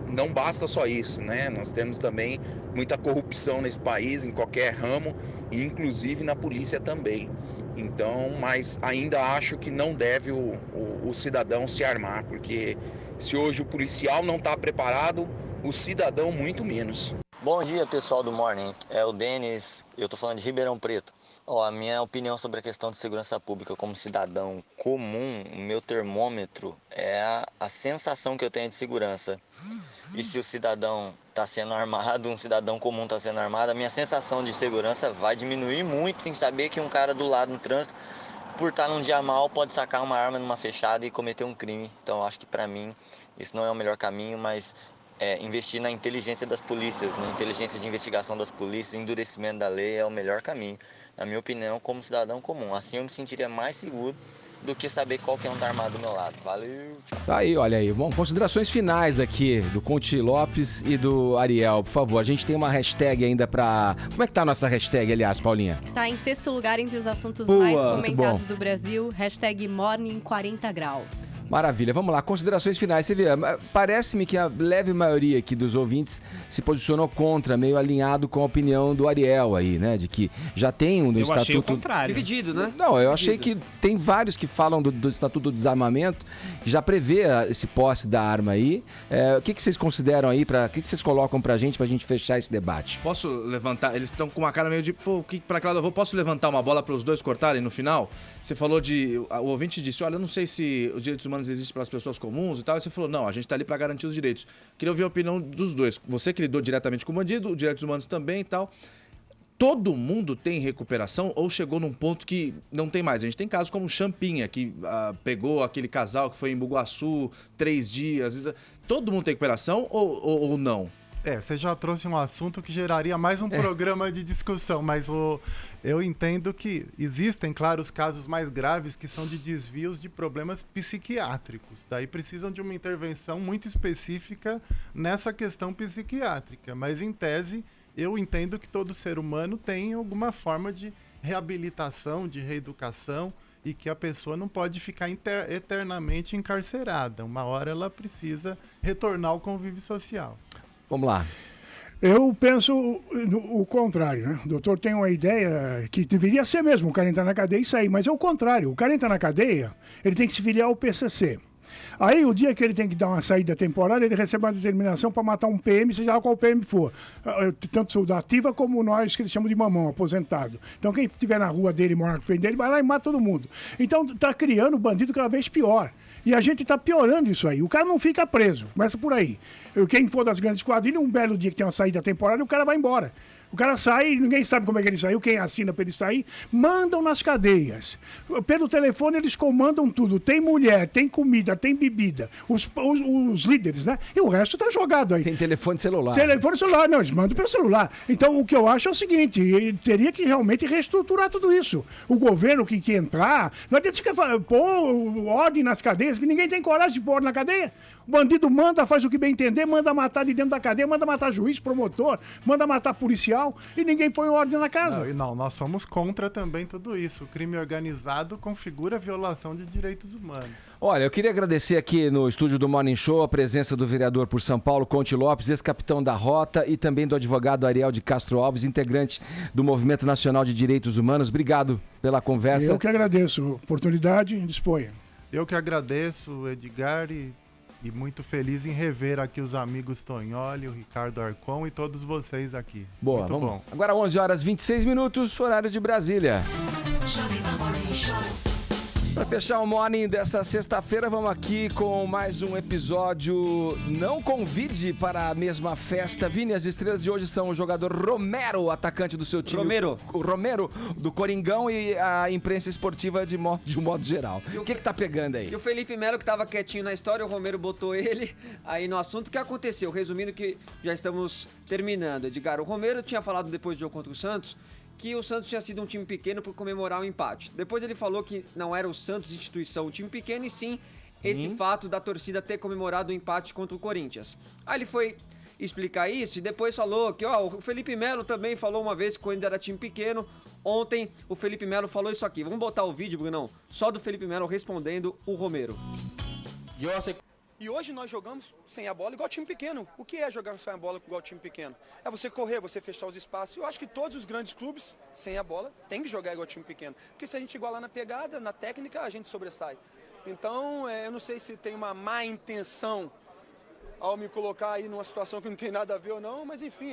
não basta só isso, né? Nós temos também muita corrupção nesse país, em qualquer ramo, e inclusive na polícia também. Então, mas ainda acho que não deve o cidadão se armar, porque se hoje o policial não está preparado, o cidadão muito menos. Bom dia, pessoal do Morning. É o Denis, eu tô falando de Ribeirão Preto. A minha opinião sobre a questão de segurança pública como cidadão comum, o meu termômetro é a sensação que eu tenho de segurança. E se o cidadão está sendo armado, um cidadão comum está sendo armado, a minha sensação de segurança vai diminuir muito em saber que um cara do lado no trânsito, por estar num dia mal, pode sacar uma arma numa fechada e cometer um crime. Então, acho que para mim isso não é o melhor caminho, mas investir na inteligência das polícias, na inteligência de investigação das polícias, endurecimento da lei é o melhor caminho, na minha opinião, como cidadão comum. Assim eu me sentiria mais seguro do que saber qualquer um tá armado do meu lado. Valeu! Tá aí, olha aí. Bom, considerações finais aqui do Conte Lopes e do Ariel, por favor. A gente tem uma hashtag ainda pra... Como é que tá a nossa hashtag, aliás, Paulinha? Tá em 6º lugar entre os assuntos Boa, mais muito comentados bom. do Brasil. Hashtag Morning 40 graus. Maravilha, vamos lá, considerações finais. Você vê, parece-me que a leve maioria aqui dos ouvintes se posicionou contra, meio alinhado com a opinião do Ariel aí, né? De que já tem um do Eu Estatuto... achei o contrário. Dividido, né? Não, eu achei que tem vários que falam do Estatuto do Desarmamento, que já prevê esse posse da arma aí. O que vocês consideram aí, o que vocês colocam pra gente fechar esse debate? Posso levantar? Eles estão com uma cara meio de, pra que lado eu vou? Posso levantar uma bola para os dois cortarem no final? Você falou o ouvinte disse, olha, eu não sei se os direitos humanos existem para as pessoas comuns e tal, e você falou, não, a gente tá ali para garantir os direitos. Queria ouvir a opinião dos dois. Você que lidou diretamente com o bandido, os direitos humanos também e tal. Todo mundo tem recuperação ou chegou num ponto que não tem mais? A gente tem casos como o Champinha, que pegou aquele casal que foi em Bugaçu 3 dias. Todo mundo tem recuperação ou não? Você já trouxe um assunto que geraria mais um programa de discussão, mas eu entendo que existem, claro, os casos mais graves que são de desvios de problemas psiquiátricos. Daí precisam de uma intervenção muito específica nessa questão psiquiátrica, mas em tese eu entendo que todo ser humano tem alguma forma de reabilitação, de reeducação e que a pessoa não pode ficar eternamente encarcerada. Uma hora ela precisa retornar ao convívio social. Vamos lá. Eu penso o contrário, né? O doutor tem uma ideia que deveria ser mesmo, o cara entrar na cadeia e sair, mas é o contrário. O cara entra na cadeia, ele tem que se filiar ao PCC. Aí, o dia que ele tem que dar uma saída temporária, ele recebe uma determinação para matar um PM, seja lá qual PM for. Tanto soldado ativa como nós, que eles chamam de mamão, aposentado. Então, quem estiver na rua dele, mora na frente dele, vai lá e mata todo mundo. Então, tá criando o bandido cada vez pior. E a gente tá piorando isso aí. O cara não fica preso, começa por aí. Quem for das grandes quadrilhas, um belo dia que tem uma saída temporária, o cara vai embora. O cara sai, ninguém sabe como é que ele saiu, quem assina para ele sair, mandam nas cadeias. Pelo telefone eles comandam tudo. Tem mulher, tem comida, tem bebida. Os líderes, né? E o resto tá jogado aí. Tem telefone celular. Telefone celular, não, eles mandam pelo celular. Então o que eu acho é o seguinte, ele teria que realmente reestruturar tudo isso. O governo que entrar, não adianta ficar pôr ordem nas cadeias, que ninguém tem coragem de pôr ordem na cadeia. O bandido manda, faz o que bem entender, manda matar de dentro da cadeia, manda matar juiz, promotor, manda matar policial e ninguém põe ordem na casa. Não, nós somos contra também tudo isso. O crime organizado configura a violação de direitos humanos. Olha, eu queria agradecer aqui no estúdio do Morning Show a presença do vereador por São Paulo, Conte Lopes, ex-capitão da Rota, e também do advogado Ariel de Castro Alves, integrante do Movimento Nacional de Direitos Humanos. Obrigado pela conversa. Eu que agradeço a oportunidade, disponha. Eu que agradeço, Edgar, e muito feliz em rever aqui os amigos Tonholi, o Ricardo Arcon e todos vocês aqui. Boa, muito vamos. bom. Agora 11h26, horário de Brasília. Para fechar o Morning dessa sexta-feira, vamos aqui com mais um episódio Não Convide para a Mesma Festa. Vini, as estrelas de hoje são o jogador Romero, atacante do seu time. O Romero, do Coringão, e a imprensa esportiva de um modo geral. O que tá pegando aí? E o Felipe Melo, que tava quietinho na história, o Romero botou ele aí no assunto. O que aconteceu? Resumindo que já estamos terminando. Edgar, o Romero tinha falado depois do jogo contra o Santos que o Santos tinha sido um time pequeno por comemorar o empate. Depois ele falou que não era o Santos instituição um time pequeno, e sim esse fato da torcida ter comemorado o empate contra o Corinthians. Aí ele foi explicar isso e depois falou que o Felipe Melo também falou uma vez que quando era time pequeno. Ontem o Felipe Melo falou isso aqui. Vamos botar o vídeo, Brunão, só do Felipe Melo respondendo o Romero. E hoje nós jogamos sem a bola igual time pequeno. O que é jogar sem a bola igual time pequeno? É você correr, você fechar os espaços. Eu acho que todos os grandes clubes, sem a bola, tem que jogar igual time pequeno. Porque se a gente igualar na pegada, na técnica, a gente sobressai. Então, eu não sei se tem uma má intenção ao me colocar aí numa situação que não tem nada a ver ou não, mas enfim,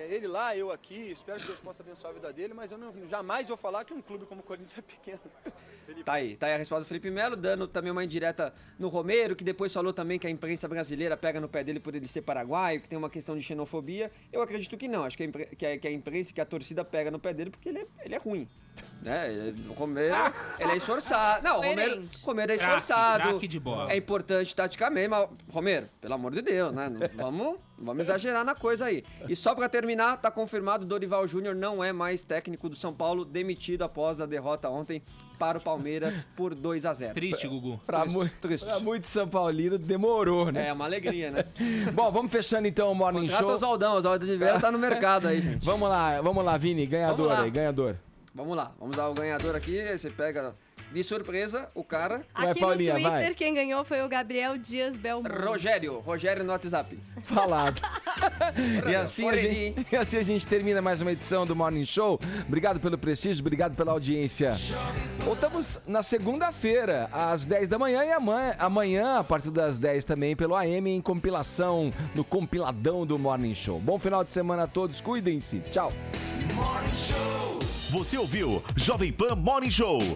ele lá, eu aqui, espero que Deus possa abençoar a vida dele, mas eu jamais vou falar que um clube como o Corinthians é pequeno. Tá aí a resposta do Felipe Melo, dando também uma indireta no Romero, que depois falou também que a imprensa brasileira pega no pé dele por ele ser paraguaio, que tem uma questão de xenofobia. Eu acredito que não, acho que a imprensa, que a torcida pega no pé dele porque ele é ruim. Né? O Romero, ele é esforçado. Não, o Romero é esforçado. Craque de bola. É importante taticamente, mas, Romero, pelo amor de Deus, né? Não vamos exagerar na coisa aí. E só pra terminar, tá confirmado, Dorival Júnior não é mais técnico do São Paulo, demitido após a derrota ontem para o Palmeiras por 2-0. Triste, Gugu. Pra muito São Paulino, demorou, né? É uma alegria, né? Bom, vamos fechando então o Morning Show. Contrata o Oswaldão de Vera tá no mercado aí, gente. Vamos lá, Vini, ganhador aí, ganhador. Vamos lá, vamos dar o ganhador aqui, você pega de surpresa o cara. Aqui Paulinha, no Twitter, quem ganhou foi o Gabriel Dias Belmonte. Rogério no WhatsApp. Falado. E assim a gente termina mais uma edição do Morning Show. Obrigado pelo prestígio, obrigado pela audiência. Voltamos na segunda-feira, às 10 da manhã, e amanhã, a partir das 10 também, pelo AM, em compilação, no compiladão do Morning Show. Bom final de semana a todos, cuidem-se. Tchau. Morning Show. Você ouviu Jovem Pan Morning Show.